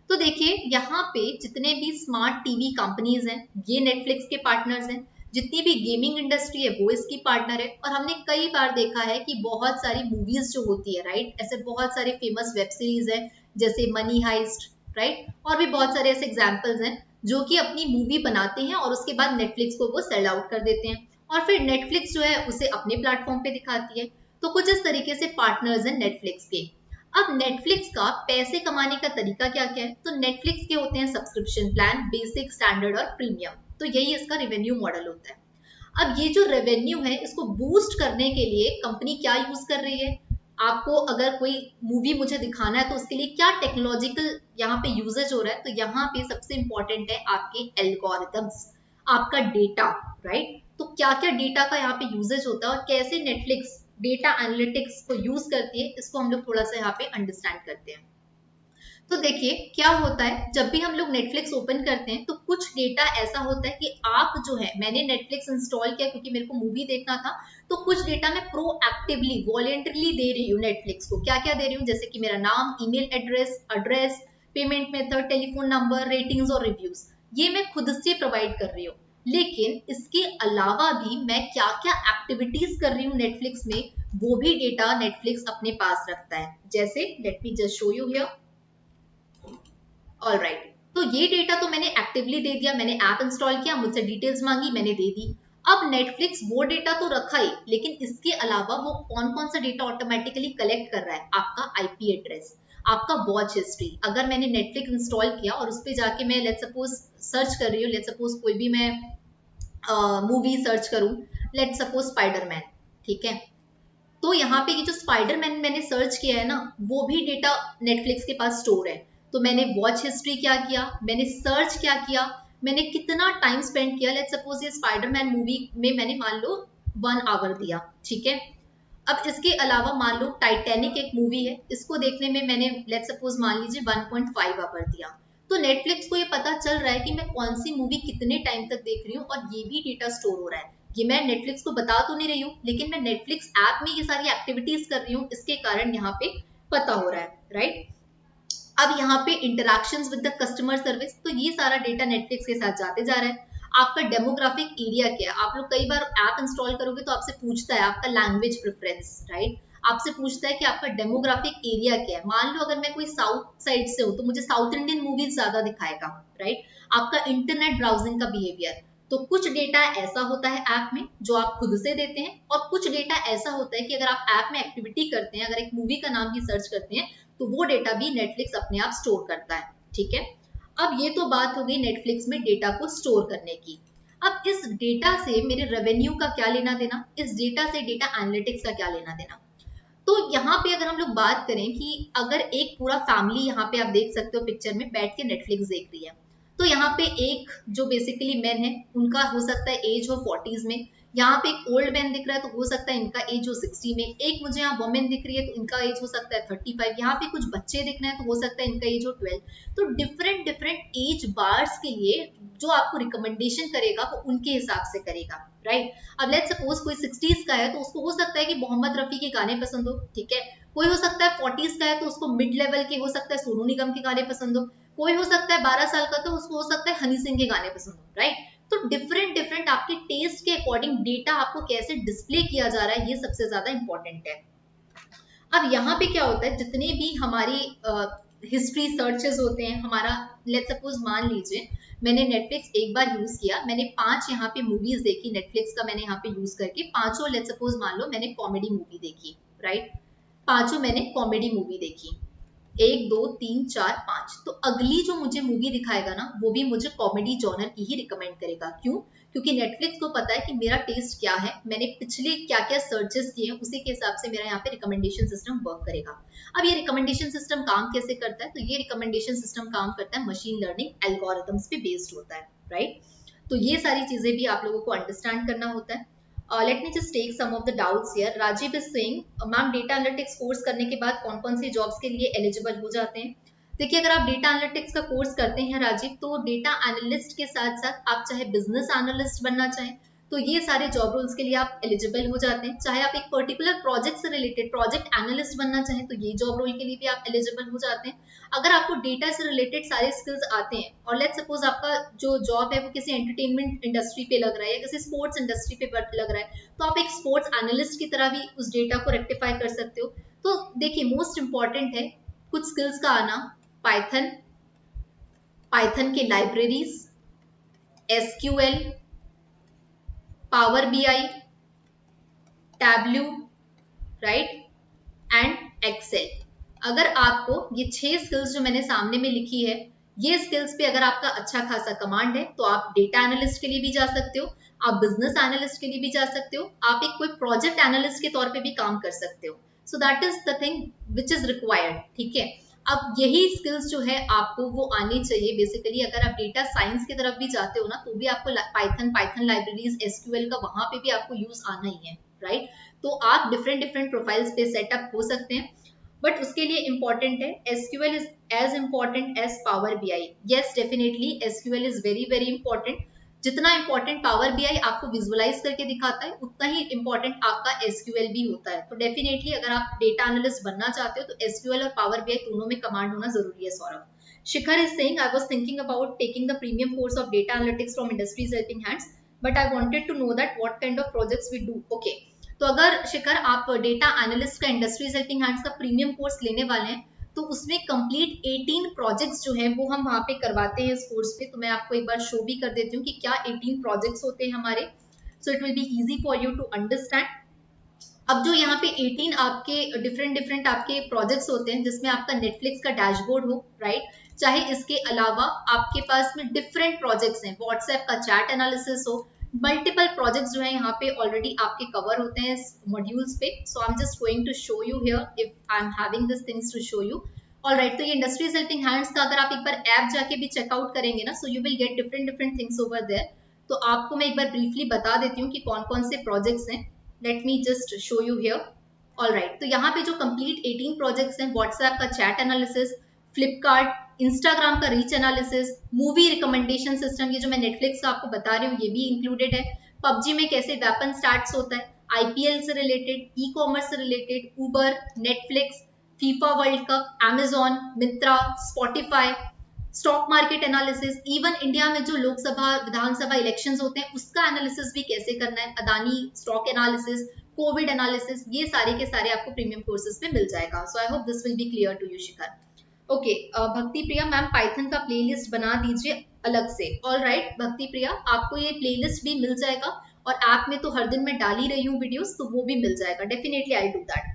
तो देखिए, यहाँ पे जितने भी स्मार्ट टीवी कंपनीज हैं, ये नेटफ्लिक्स के पार्टनर्स हैं। जितनी भी गेमिंग इंडस्ट्री है, वो इसकी पार्टनर है। और हमने कई बार देखा है कि बहुत सारी मूवीज जो होती है, राइट, ऐसे बहुत सारे फेमस वेब सीरीज है, जैसे मनी हाइस्ट, राइट, और भी बहुत सारे ऐसे एग्जाम्पल्स हैं जो कि अपनी मूवी बनाते हैं और उसके बाद नेटफ्लिक्स को वो सेल आउट कर देते हैं और फिर नेटफ्लिक्स जो है उसे अपने प्लेटफॉर्म पे दिखाती है। तो कुछ इस तरीके से पार्टनर्स हैं नेटफ्लिक्स के। अब नेटफ्लिक्स का पैसे कमाने का तरीका क्या क्या है? तो नेटफ्लिक्स के होते हैं सब्सक्रिप्शन प्लान, बेसिक, स्टैंडर्ड और प्रीमियम। तो यही इसका रेवेन्यू मॉडल होता है। अब ये जो रेवेन्यू है, इसको बूस्ट करने के लिए कंपनी क्या यूज कर रही है? आपको अगर कोई मूवी मुझे दिखाना है तो उसके लिए क्या टेक्नोलॉजिकल यहाँ पे यूजेज हो रहा है? तो यहाँ पे सबसे इंपॉर्टेंट है आपके एल्गोरिथम्स, आपका डेटा, राइट? तो क्या क्या डेटा का यहाँ पे यूजेज होता है और कैसे नेटफ्लिक्स डेटा एनालिटिक्स को यूज करती है, इसको हम लोग थोड़ा सा यहाँ पे अंडरस्टैंड करते हैं। तो देखिए क्या होता है, जब भी हम लोग नेटफ्लिक्स ओपन करते हैं तो कुछ डेटा ऐसा होता है कि आप जो है, मैंने नेटफ्लिक्स इंस्टॉल किया क्योंकि मेरे को मूवी देखना था, तो कुछ डेटा मैं प्रोएक्टिवली, वॉलेंटरली दे रही हूँ नेटफ्लिक्स को। क्या क्या दे रही हूँ? जैसे कि मेरा नाम, email address, payment method, telephone number, ratings और रिव्यूज, ये मैं खुद से प्रोवाइड कर रही हूँ। लेकिन इसके अलावा भी मैं क्या क्या एक्टिविटीज कर रही हूँ नेटफ्लिक्स में, वो भी डेटा नेटफ्लिक्स अपने पास रखता है। जैसे late me just show you here. Alright, तो ये डेटा तो मैंने एक्टिवली दे दिया, मैंने ऐप इंस्टॉल किया, मुझसे डिटेल्स मांगी, मैंने दे दी। अब नेटफ्लिक्स वो डेटा तो रखा ही, लेकिन इसके अलावा वो कौन कौन सा डेटा ऑटोमेटिकली कलेक्ट कर रहा है? आपका आईपी एड्रेस, आपका वॉच हिस्ट्री। अगर मैंने नेटफ्लिक्स इंस्टॉल किया और उस पर जाके मैं लेट्स सपोज सर्च कर रही हूँ, लेट्स सपोज कोई भी मैं मूवी सर्च करूं, लेट्स सपोज स्पाइडरमैन, ठीक है, तो यहाँ पे ये जो स्पाइडरमैन मैंने सर्च किया है ना, वो भी डेटा नेटफ्लिक्स के पास स्टोर है। तो मैंने वॉच हिस्ट्री क्या किया, मैंने सर्च क्या किया, मैंने कितना टाइम स्पेंड किया। लेट्स सपोज ये स्पाइडरमैन मूवी में मैंने मान लो 1 आवर दिया, ठीक है। अब इसके अलावा मान लो टाइटैनिक एक मूवी है, इसको देखने में मैंने लेट्स सपोज मान लीजिए 1.5 आवर दिया। तो नेटफ्लिक्स को ये पता चल रहा है कि मैं कौन सी मूवी कितने टाइम तक देख रही हूँ और ये भी डेटा स्टोर हो रहा है। ये मैं नेटफ्लिक्स को बता तो नहीं रही हूँ, लेकिन मैं नेटफ्लिक्स ऐप में ये सारी एक्टिविटीज कर रही हूँ, इसके कारण यहाँ पे पता हो रहा है, राइट। अब यहाँ पे interactions with the customer service, तो ये सारा डेटा नेटफ्लिक्स के साथ जाते जा रहा है। आपका डेमोग्राफिक एरिया क्या है? आप लोग कई बार ऐप इंस्टॉल करोगे तो आपसे पूछता है आपका लैंग्वेज प्रेफरेंस, राइट, आपसे पूछता है कि आपका डेमोग्राफिक एरिया क्या है। मान लो अगर मैं कोई साउथ साइड से हूँ तो मुझे साउथ इंडियन मूवीज ज्यादा दिखाएगा, राइट। आपका इंटरनेट ब्राउजिंग का बिहेवियर, तो कुछ डेटा ऐसा होता है ऐप में जो आप खुद से देते हैं और कुछ डेटा ऐसा होता है कि अगर आप ऐप में एक्टिविटी करते हैं, अगर एक मूवी का नाम भी सर्च करते हैं, तो वो डेटा भी नेटफ्लिक्स अपने आप स्टोर करता है, ठीक है। अब ये तो बात हो गई नेटफ्लिक्स में डेटा को स्टोर करने की। अब इस डेटा से मेरे रेवेन्यू का क्या लेना देना, इस डेटा से डेटा एनालिटिक्स का क्या लेना देना। तो यहाँ पे अगर हम लोग बात करें कि अगर एक पूरा फैमिली, यहाँ पे आप देख सकते हो पिक्चर में बैठ के नेटफ्लिक्स देख रही है, तो यहाँ पे एक जो बेसिकली मैन है, उनका हो सकता है एज हो 40s में, यहाँ पे एक ओल्ड मैन दिख रहा है तो हो सकता है इनका एज हो 60 में, एक मुझे यहाँ वुमेन दिख रही है तो इनका एज हो सकता है 35, यहाँ पे कुछ बच्चे दिख रहे हैं तो हो सकता है इनका एज हो 12। तो डिफरेंट डिफरेंट एज बार्स के लिए जो आपको रिकमेंडेशन करेगा वो उनके हिसाब से करेगा, राइट। अब लेट्स सपोज कोई 60s का है तो उसको हो सकता है कि मोहम्मद रफी के गाने पसंद हो, ठीक है। कोई हो सकता है 40s का है तो उसको मिड लेवल के हो सकता है सोनू निगम के गाने पसंद हो, कोई हो सकता है 12 साल का तो उसको हो सकता है हनी सिंह के गाने पसंद हो, राइट। तो डिफरेंट डिफरेंट आपके टेस्ट के अकॉर्डिंग डेटा आपको कैसे डिस्प्ले किया जा रहा है ये सबसे ज्यादा इंपॉर्टेंट है। अब यहाँ पे क्या होता है, जितने भी हमारी हिस्ट्री सर्चेस होते हैं, हमारा लेट्स सपोज मान लीजिए मैंने नेटफ्लिक्स एक बार यूज किया, मैंने 5 यहाँ पे मूवीज देखी नेटफ्लिक्स का, मैंने यहाँ पे यूज करके पांचों लेट्स सपोज मान लो मैंने कॉमेडी मूवी देखी, राइट। पांचों मैंने कॉमेडी मूवी देखी, 1 2 3 4 5, तो अगली जो मुझे मूवी दिखाएगा ना वो भी मुझे कॉमेडी जॉनर की ही रिकमेंड करेगा। क्यों? क्योंकि नेटफ्लिक्स को पता है कि मेरा टेस्ट क्या है, मैंने पिछले क्या क्या सर्चेस किए हैं, उसी के हिसाब से मेरा यहाँ पे रिकमेंडेशन सिस्टम वर्क करेगा। अब ये रिकमेंडेशन सिस्टम काम कैसे करता है, तो ये रिकमेंडेशन सिस्टम काम करता है मशीन लर्निंग एल्गोरिथम्स पे बेस्ड होता है, राइट। तो ये सारी चीजें भी आप लोगों को अंडरस्टैंड करना होता है। Let me just take some of the doubts here. Rajiv is saying, ma'am data analytics course करने के बाद कौन कौन सी जॉब्स के लिए एलिजिबल हो जाते हैं? देखिए, अगर आप डेटा एनालिटिक्स का कोर्स करते हैं राजीव, तो डेटा एनालिस्ट के साथ साथ आप चाहे बिजनेस एनालिस्ट बनना चाहें तो ये सारे जॉब रोल्स के लिए आप एलिजिबल हो जाते हैं। चाहे आप एक पर्टिकुलर प्रोजेक्ट से रिलेटेड प्रोजेक्ट एनालिस्ट बनना चाहें तो ये जॉब रोल के लिए भी आप एलिजिबल हो जाते हैं। अगर आपको डेटा से रिलेटेड सारे स्किल्स आते हैं और लेट्स सपोज आपका जो जॉब है वो किसी एंटरटेनमेंट इंडस्ट्री पे लग रहा है या किसी स्पोर्ट्स इंडस्ट्री पे लग रहा है, तो आप एक स्पोर्ट्स एनालिस्ट की तरह भी उस डेटा को रेक्टिफाई कर सकते हो। तो देखिए, मोस्ट इंपॉर्टेंट है कुछ स्किल्स का आना, पाइथन, पाइथन के libraries, SQL, power BI, Tableau, right, and Excel. अगर आपको ये 6 स्किल्स जो मैंने सामने में लिखी है, ये स्किल्स पे अगर आपका अच्छा खासा कमांड है तो आप डेटा एनालिस्ट के लिए भी जा सकते हो, आप बिजनेस एनालिस्ट के लिए भी जा सकते हो, आप एक कोई प्रोजेक्ट एनालिस्ट के तौर पे भी काम कर सकते हो। So that is the thing which is required, ठीक है। अब यही स्किल्स जो है आपको वो आनी चाहिए बेसिकली। अगर आप डेटा साइंस की तरफ भी जाते हो ना तो भी आपको पाइथन लाइब्रेरीज, एसक्यूएल का वहां पे भी आपको यूज आना ही है, राइट। तो आप डिफरेंट डिफरेंट प्रोफाइल्स पे सेटअप हो सकते हैं, बट उसके लिए इंपॉर्टेंट है SQL is as important as power BI. Yes, definitely SQL is very very important. जितना इंपॉर्टेंट पावर बीआई आपको विजुअलाइज करके दिखाता है उतना ही इंपॉर्टेंट आपका एसक्यूएल भी होता है। तो डेफिनेटली अगर आप डेटा एनालिस्ट बनना चाहते हो तो एसक्यूएल और पावर बीआई दोनों में कमांड होना जरूरी है। Saurabh Shikhar is saying, I was thinking about taking the premium course of data analytics from industries helping hands, but I wanted to know that what kind of projects we do. Okay, तो अगर शिखर आप data analyst का industries helping hands का premium course लेने वाले हैं तो उसमें कंप्लीट 18 प्रोजेक्ट्स जो हैं वो हम वहाँ पे करवाते हैं इस कोर्स पे। तो मैं आपको एक बार शो भी कर देती हूँ कि क्या 18 प्रोजेक्ट्स होते हैं हमारे, so it will be easy for you to understand. अब जो यहाँ पे 18 आपके डिफरेंट आपके प्रोजेक्ट्स होते हैं जिसमें आपका नेटफ्लिक्स का डैशबोर्ड हो, राइट, चाहे इसके अलावा आपके पास में डिफरेंट प्रोजेक्ट्स हैं, व्हाट्सएप का चैट एनालिसिस हो, मल्टीपल प्रोजेक्ट्स जो है यहाँ पे ऑलरेडी आपके कवर होते हैं मॉड्यूल्स पे। So I am just going to show you here if I am having this things to show you. Alright, तो ये इंडस्ट्रीज हेल्पिंग हैंड्स का अगर आप एक बार ऐप जाके भी चेकआउट करेंगे ना, so you will get different things over there. तो आपको मैं एक बार ब्रीफली बता देती हूँ कि कौन कौन से प्रोजेक्ट्स हैं। Late me just show you here. Alright, तो यहाँ पे जो कंप्लीट 18 प्रोजेक्ट्स हैं, व्हाट्सएप का चैट एनालिसिस, फ्लिपकार्ट, इंस्टाग्राम का reach analysis, movie recommendation system, ये जो मैं नेटफ्लिक्स का आपको बता रही हूँ ये भी इंक्लूडेड है। पबजी में कैसे वेपन स्टार्ट्स होता है, आईपीएल से रिलेटेड, ई कॉमर्स से related, Uber, Netflix, FIFA World Cup, Amazon, Myntra, Spotify, stock market analysis, even India में जो लोकसभा विधानसभा इलेक्शंस होते हैं उसका एनालिसिस भी कैसे करना है, Adani stock analysis, Covid analysis, ये सारे के सारे आपको प्रीमियम कोर्सेज में मिल जाएगा। So I hope this will be clear to you Shikhar. Okay, Bhakti Priya ma'am Python का प्लेलिस्ट बना दीजिए अलग से। ऑल राइट भक्ति प्रिया, आपको ये प्लेलिस्ट भी मिल जाएगा और ऐप में तो हर दिन मैं डाल ही रही हूँ वीडियोस, तो वो भी मिल जाएगा। Definitely I do that.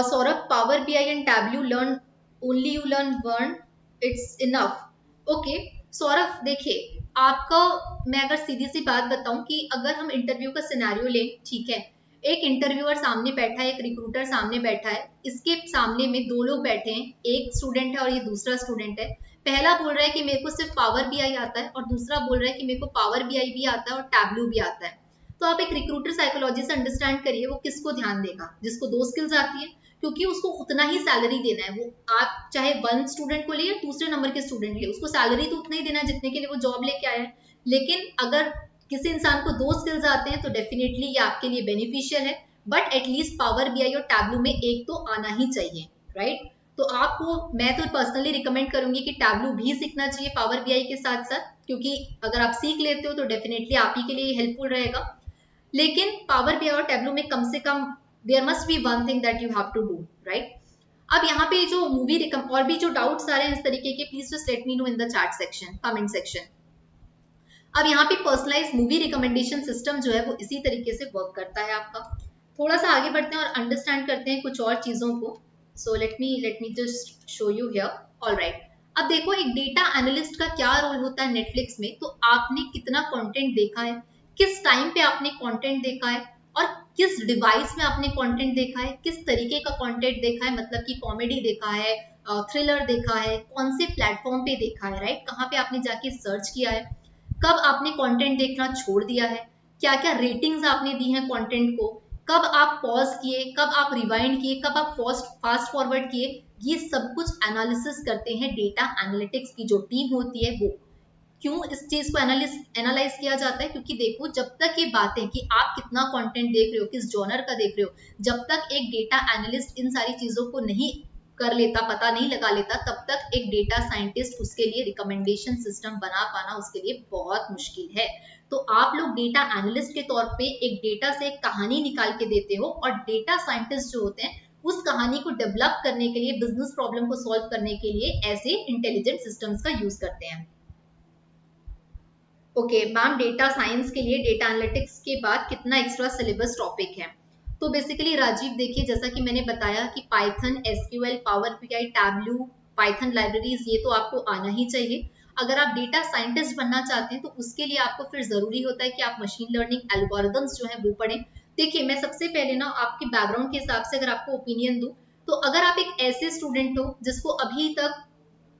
Saurabh, power BI and tableau learn only you learn one, it's enough. Okay Saurabh, देखिए आपका मैं अगर सीधी सी बात बताऊं कि अगर हम इंटरव्यू का सिनेरियो लें, ठीक है, एक इंटरव्यूअर सामने बैठा है, एक रिक्रूटर सामने बैठा है, इसके सामने में 2 लोग बैठे हैं, एक स्टूडेंट है और ये दूसरा स्टूडेंट है। पहला बोल रहा है कि मेरे को सिर्फ पावर बीआई आता है और दूसरा बोल रहा है कि मेरे को पावर बीआई भी आता है और टैब्लू भी आता है। तो आप एक रिक्रूटर साइकोलॉजी से अंडरस्टैंड करिए वो किसको ध्यान देगा, जिसको 2 स्किल्स आती है, क्योंकि उसको उतना ही सैलरी देना है। वो आप चाहे 1 स्टूडेंट को लिए या दूसरे नंबर के स्टूडेंट लिए, उसको सैलरी तो उतना ही देना है जितने के लिए वो जॉब लेके आया है। लेकिन अगर किसी इंसान को 2 स्किल्स आते हैं तो डेफिनेटली ये आपके लिए बेनिफिशियल है, बट एटलीस्ट पावर बीआई और टैबलू में एक तो आना ही चाहिए, राइट। तो आपको मैं तो पर्सनली रिकमेंड करूंगी कि टैबलू भी सीखना चाहिए पावर बीआई के साथ साथ, क्योंकि अगर आप सीख लेते हो तो डेफिनेटली आप ही के लिए हेल्पफुल रहेगा। लेकिन पावर बीआई और टैबलू में कम से कम there must be one thing that you have to do, right. अब यहाँ पे जो मूवी और भी जो डाउट्स आ रहे हैं इस तरीके के, please just let me know in the chat section, comment section. अब यहाँ पे पर्सनलाइज मूवी रिकमेंडेशन सिस्टम जो है वो इसी तरीके से वर्क करता है आपका। थोड़ा सा आगे बढ़ते हैं और अंडरस्टैंड करते हैं कुछ और चीजों को। So let me just show you here. Alright, अब देखो एक डेटा एनालिस्ट का क्या रोल होता है नेटफ्लिक्स में। तो आपने कितना कंटेंट देखा है, किस टाइम पे आपने कंटेंट देखा है, और किस डिवाइस में आपने कंटेंट देखा है, किस तरीके का कंटेंट देखा है, मतलब कि कॉमेडी देखा है, थ्रिलर देखा है, कौन से प्लेटफॉर्म पे देखा है, राइट, कहाँ पे आपने जाके सर्च किया है, कब आपने कंटेंट देखना छोड़ दिया है, क्या क्या रेटिंग्स आपने दी हैं कंटेंट को, कब आप पॉज किए, कब आप रिवाइंड किए, कब आप फास्ट फॉरवर्ड किए। ये सब कुछ एनालिसिस करते हैं डेटा एनालिटिक्स की जो टीम होती है वो। क्यों इस चीज को एनालाइज किया जाता है, क्योंकि देखो जब तक ये बातें कि आप कितना कंटेंट देख रहे हो, किस जॉनर का देख रहे हो, जब तक एक डेटा एनालिस्ट इन सारी चीजों को नहीं कर लेता, पता नहीं लगा लेता, तब तक एक डेटा साइंटिस्ट उसके लिए रिकमेंडेशन सिस्टम बना पाना उसके लिए बहुत मुश्किल है। तो आप लोग डेटा एनालिस्ट के तौर पे एक डेटा से एक कहानी निकाल के देते हो, और डेटा साइंटिस्ट जो होते हैं उस कहानी को डेवलप करने के लिए, बिजनेस प्रॉब्लम को सॉल्व करने के लिए ऐसे इंटेलिजेंट सिस्टम्स का यूज करते हैं। ओके मैम, डेटा साइंस के लिए डेटा एनालिटिक्स के बाद कितना एक्स्ट्रा सिलेबस टॉपिक है? तो बेसिकली राजीव देखिए, जैसा कि मैंने बताया कि Python, SQL, power BI, Tableau, Python libraries, ये तो आपको आना ही चाहिए। अगर आप डेटा साइंटिस्ट बनना चाहते हैं तो उसके लिए आपको फिर जरूरी होता है कि आप मशीन लर्निंग एल्गोरिथम्स जो है वो पढ़ें। देखिए मैं सबसे पहले ना आपके बैकग्राउंड के हिसाब से अगर आपको ओपिनियन दूं, तो अगर आप एक ऐसे स्टूडेंट हो जिसको अभी तक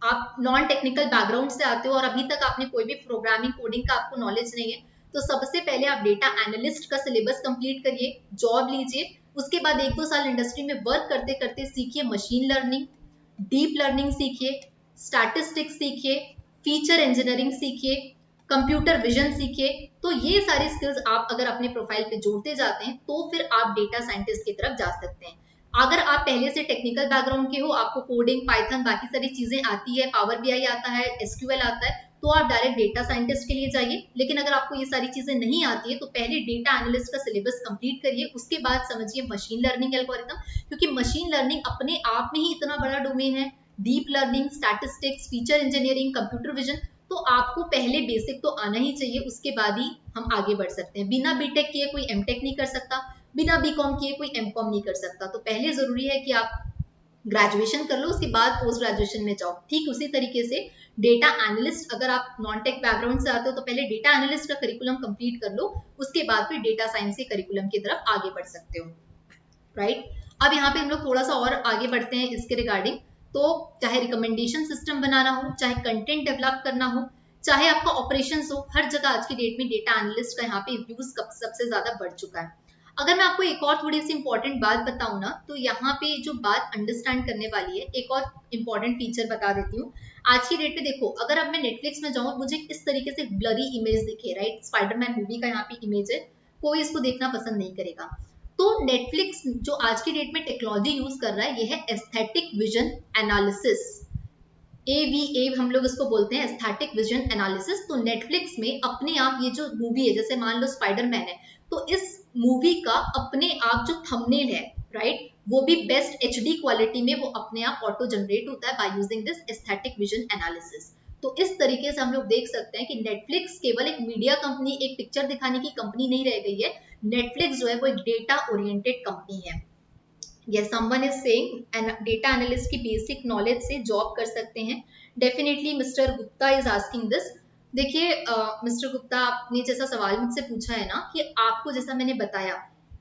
आप नॉन टेक्निकल बैकग्राउंड से आते हो और अभी तक आपने कोई भी प्रोग्रामिंग कोडिंग का आपको नॉलेज नहीं है, तो सबसे पहले आप डेटा एनालिस्ट का सिलेबस कंप्लीट करिए, जॉब लीजिए। उसके बाद 1-2 साल इंडस्ट्री में वर्क करते करते सीखिए मशीन लर्निंग, डीप लर्निंग सीखिए, स्टैटिस्टिक्स सीखिए, फीचर इंजीनियरिंग सीखिए, कंप्यूटर विजन सीखिए। तो ये सारी स्किल्स आप अगर अपने प्रोफाइल पे जोड़ते जाते हैं तो फिर आप डेटा साइंटिस्ट की तरफ जा सकते हैं। अगर आप पहले से टेक्निकल बैकग्राउंड के हो, आपको कोडिंग, पाइथन, बाकी सारी चीजें आती है, पावर बीआई आता है, एसक्यूएल आता है, तो आप डायरेक्ट डेटा साइंटिस्ट के लिए जाइए। लेकिन अगर आपको ये सारी चीजें नहीं आती है तो पहले डेटा एनालिस्ट का सिलेबस कंप्लीट करिए, उसके बाद समझिए मशीन लर्निंग एल्गोरिथम, क्योंकि मशीन लर्निंग अपने आप में ही इतना बड़ा डोमेन है। Deep learning, statistics, feature engineering, computer vision, तो आपको पहले बेसिक तो आना ही चाहिए, उसके बाद ही हम आगे बढ़ सकते हैं। बिना बीटेक किए कोई एमटेक नहीं कर सकता, बिना बीकॉम किए कोई एमकॉम नहीं कर सकता। तो पहले जरूरी है कि आप ग्रेजुएशन कर लो, उसके बाद पोस्ट ग्रेजुएशन में जाओ। ठीक उसी तरीके से डेटा एनालिस्ट, अगर आप नॉन टेक बैकग्राउंड से आते हो तो पहले डेटा एनालिस्ट का करिकुलम कंप्लीट कर लो, उसके बाद फिर डेटा साइंस के करिकुलम की तरफ आगे बढ़ सकते हो, राइट। अब यहाँ पे हम लोग थोड़ा सा और आगे बढ़ते हैं इसके रिगार्डिंग। तो चाहे रिकमेंडेशन सिस्टम बनाना हो, चाहे कंटेंट डेवलप करना हो, चाहे आपका ऑपरेशंस हो, हर जगह आज की डेट में डेटा एनालिस्ट का यहाँ पे यूज सबसे ज्यादा बढ़ चुका है। अगर मैं आपको एक और थोड़ी सी इंपॉर्टेंट बात बताऊं ना, तो यहाँ पे जो बात अंडरस्टैंड करने वाली है, एक और इंपॉर्टेंट फीचर बता देती हूँ। आज की डेट पे देखो, अगर अब मैं नेटफ्लिक्स में जाऊँ, मुझे इस तरीके से ब्लरी इमेज दिखे, राइट, स्पाइडरमैन मूवी का यहाँ पे इमेज है, कोई इसको देखना पसंद नहीं करेगा। तो नेटफ्लिक्स जो आज की डेट में टेक्नोलॉजी यूज कर रहा है, ये है एस्थेटिक विजन एनालिसिस, AVA हम लोग इसको बोलते हैं, एस्थेटिक विजन एनालिसिस। तो नेटफ्लिक्स में अपने आप ये जो मूवी है, जैसे मान लो स्पाइडरमैन है, तो इस मूवी का अपने आप जो थंबनेल है, राइट, वो भी बेस्ट HD क्वालिटी में वो अपने आप ऑटो जनरेट होता है by using this aesthetic vision analysis. तो इस तरीके से हम लोग देख सकते हैं कि नेटफ्लिक्स केवल एक मीडिया कंपनी, एक पिक्चर दिखाने की कंपनी नहीं रह गई है। नेटफ्लिक्स जो है वो एक डेटा ओरिएंटेड कंपनी है। Yes, someone is saying data analyst की बेसिक नॉलेज से जॉब कर सकते हैं। Definitely mister Gupta is asking this. देखिए मिस्टर गुप्ता, आपने जैसा सवाल मुझसे पूछा है ना, कि आपको जैसा मैंने बताया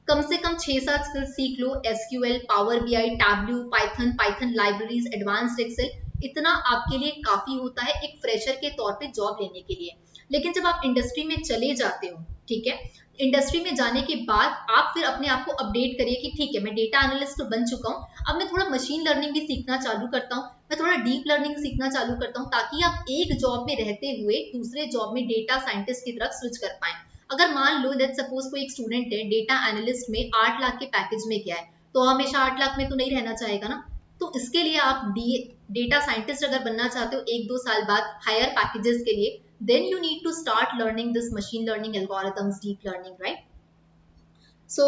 कम से कम 6-7 स्किल्स सीख लो, SQL, power BI, Tableau, Python, Python libraries, advanced Excel, इतना आपके लिए काफी होता है एक फ्रेशर के तौर पे जॉब लेने के लिए। लेकिन जब आप इंडस्ट्री में चले जाते हो ठीक है। इंडस्ट्री में जाने के बाद आप फिर अपने आप को अपडेट करिए कि ठीक है मैं डेटा एनालिस्ट तो बन चुका हूँ, अब मैं थोड़ा मशीन लर्निंग भी सीखना चालू करता हूँ, मैं थोड़ा डीप लर्निंग सीखना चालू करता हूँ, ताकि आप एक जॉब में रहते हुए दूसरे जॉब में डेटा साइंटिस्ट की तरफ स्विच कर पाए। अगर मान लो लेट्स सपोज कोई एक स्टूडेंट है डेटा एनालिस्ट में 8 लाख के पैकेज में गया है, तो हमेशा 8 लाख में तो नहीं रहना चाहेगा ना। तो इसके लिए आप डेटा साइंटिस्ट अगर बनना चाहते हो 1-2 साल बाद हायर पैकेजेस के लिए, then you need to start learning this machine learning algorithms, deep learning, right? So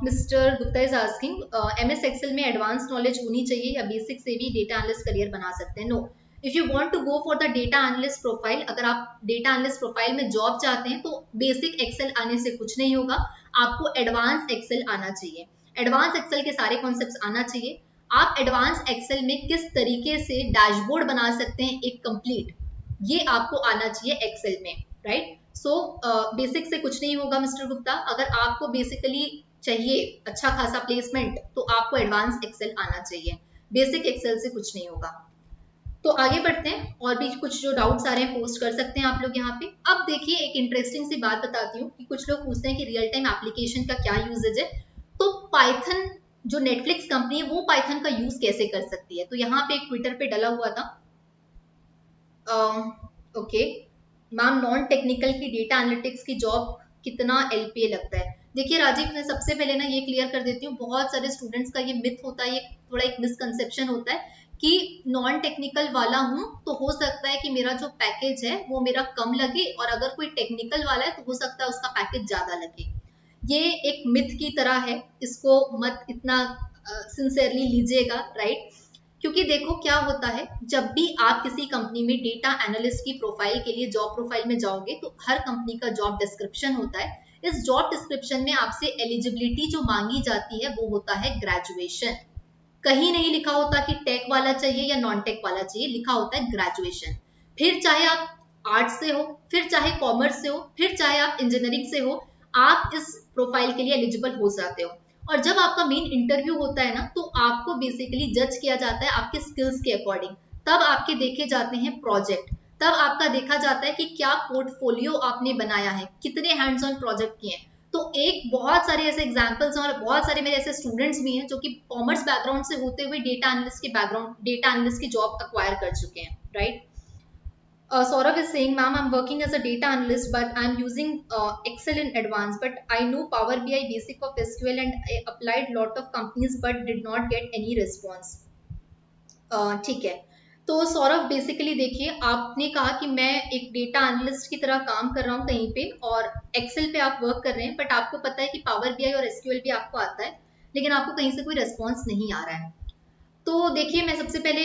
Mr. Gupta is asking, MS Excel में एडवांस नॉलेज होनी चाहिए या बेसिक से भी डेटा एनालिस्ट करियर बना सकते हैं? No, if you want to go for the data analyst profile, अगर आप डेटा एनालिस्ट प्रोफाइल में जॉब चाहते हैं तो बेसिक एक्सेल आने से कुछ नहीं होगा, आपको एडवांस एक्सेल आना चाहिए। एडवांस एक्सेल के सारे कॉन्सेप्ट्स आना चाहिए। आप एडवांस एक्सेल में किस तरीके से डैशबोर्ड बना सकते हैं एक कंप्लीट, ये आपको आना चाहिए एक्सेल में, राइट? सो बेसिक से कुछ नहीं होगा मिस्टर गुप्ता। अगर आपको बेसिकली चाहिए अच्छा खासा प्लेसमेंट तो आपको एडवांस एक्सेल आना चाहिए, बेसिक एक्सेल से कुछ नहीं होगा। तो आगे बढ़ते हैं, और भी कुछ जो डाउट्स आ रहे हैं पोस्ट कर सकते हैं आप लोग यहाँ पे। अब देखिए एक इंटरेस्टिंग सी बात बताती हूँ कि कुछ लोग पूछते हैं कि रियल टाइम एप्लीकेशन का क्या यूजेज है, तो पाइथन जो नेटफ्लिक्स कंपनी है वो पाइथन का यूज कैसे कर सकती है। तो यहाँ पे एक ट्विटर पे डला हुआ था, ओके मैम नॉन टेक्निकल की डेटा एनालिटिक्स की जॉब कितना एलपीए लगता है? देखिए राजीव, मैं सबसे पहले ना ये क्लियर कर देती हूँ, बहुत सारे स्टूडेंट्स का ये मिथ होता है, ये थोड़ा एक मिसकंसेप्शन होता है कि नॉन टेक्निकल वाला हूँ तो हो सकता है कि मेरा जो पैकेज है वो मेरा कम लगे, और अगर कोई टेक्निकल वाला है तो हो सकता है उसका पैकेज ज्यादा लगे। ये एक मिथ की तरह है, इसको मत इतना सिंसियरली लीजिएगा, राइट? क्योंकि देखो क्या होता है, जब भी आप किसी कंपनी में डेटा एनालिस्ट की प्रोफाइल के लिए जॉब प्रोफाइल में जाओगे तो हर कंपनी का जॉब डिस्क्रिप्शन होता है। इस जॉब डिस्क्रिप्शन में आपसे एलिजिबिलिटी जो मांगी जाती है वो होता है ग्रेजुएशन। कहीं नहीं लिखा होता कि टेक वाला चाहिए या नॉन टेक वाला चाहिए, लिखा होता है ग्रेजुएशन। फिर चाहे आप आर्ट्स से हो, फिर चाहे कॉमर्स से हो, फिर चाहे आप इंजीनियरिंग से हो, आप इस प्रोफाइल के लिए एलिजिबल हो जाते हो। और जब आपका मेन इंटरव्यू होता है ना, तो आपको बेसिकली जज किया जाता है आपके स्किल्स के अकॉर्डिंग। तब आपके देखे जाते हैं प्रोजेक्ट, तब आपका देखा जाता है कि क्या पोर्टफोलियो आपने बनाया है, कितने हैंड्स ऑन प्रोजेक्ट किए हैं। तो एक बहुत सारे ऐसे एग्जांपल्स हैं और बहुत सारे मेरे ऐसे स्टूडेंट्स भी हैं जो कि कॉमर्स बैकग्राउंड से होते हुए डेटा एनालिस्ट की जॉब अक्वायर कर चुके हैं, right? Saurav is saying, ma'am, I'm working as a data analyst, but I'm using Excel in advance. But I know Power BI basic of SQL, and I applied lot of companies, but did not get any response. ठीक है, तो Saurabh basically देखिए, आपने कहा कि मैं एक data analyst की तरह काम कर रहा हूँ कहीं पे, और एक्सेल पे आप वर्क कर रहे हैं, बट आपको पता है कि पावर बीआई और एसक्यूएल भी आपको आता है, लेकिन आपको कहीं से कोई रेस्पॉन्स नहीं आ रहा है। तो देखिए मैं सबसे पहले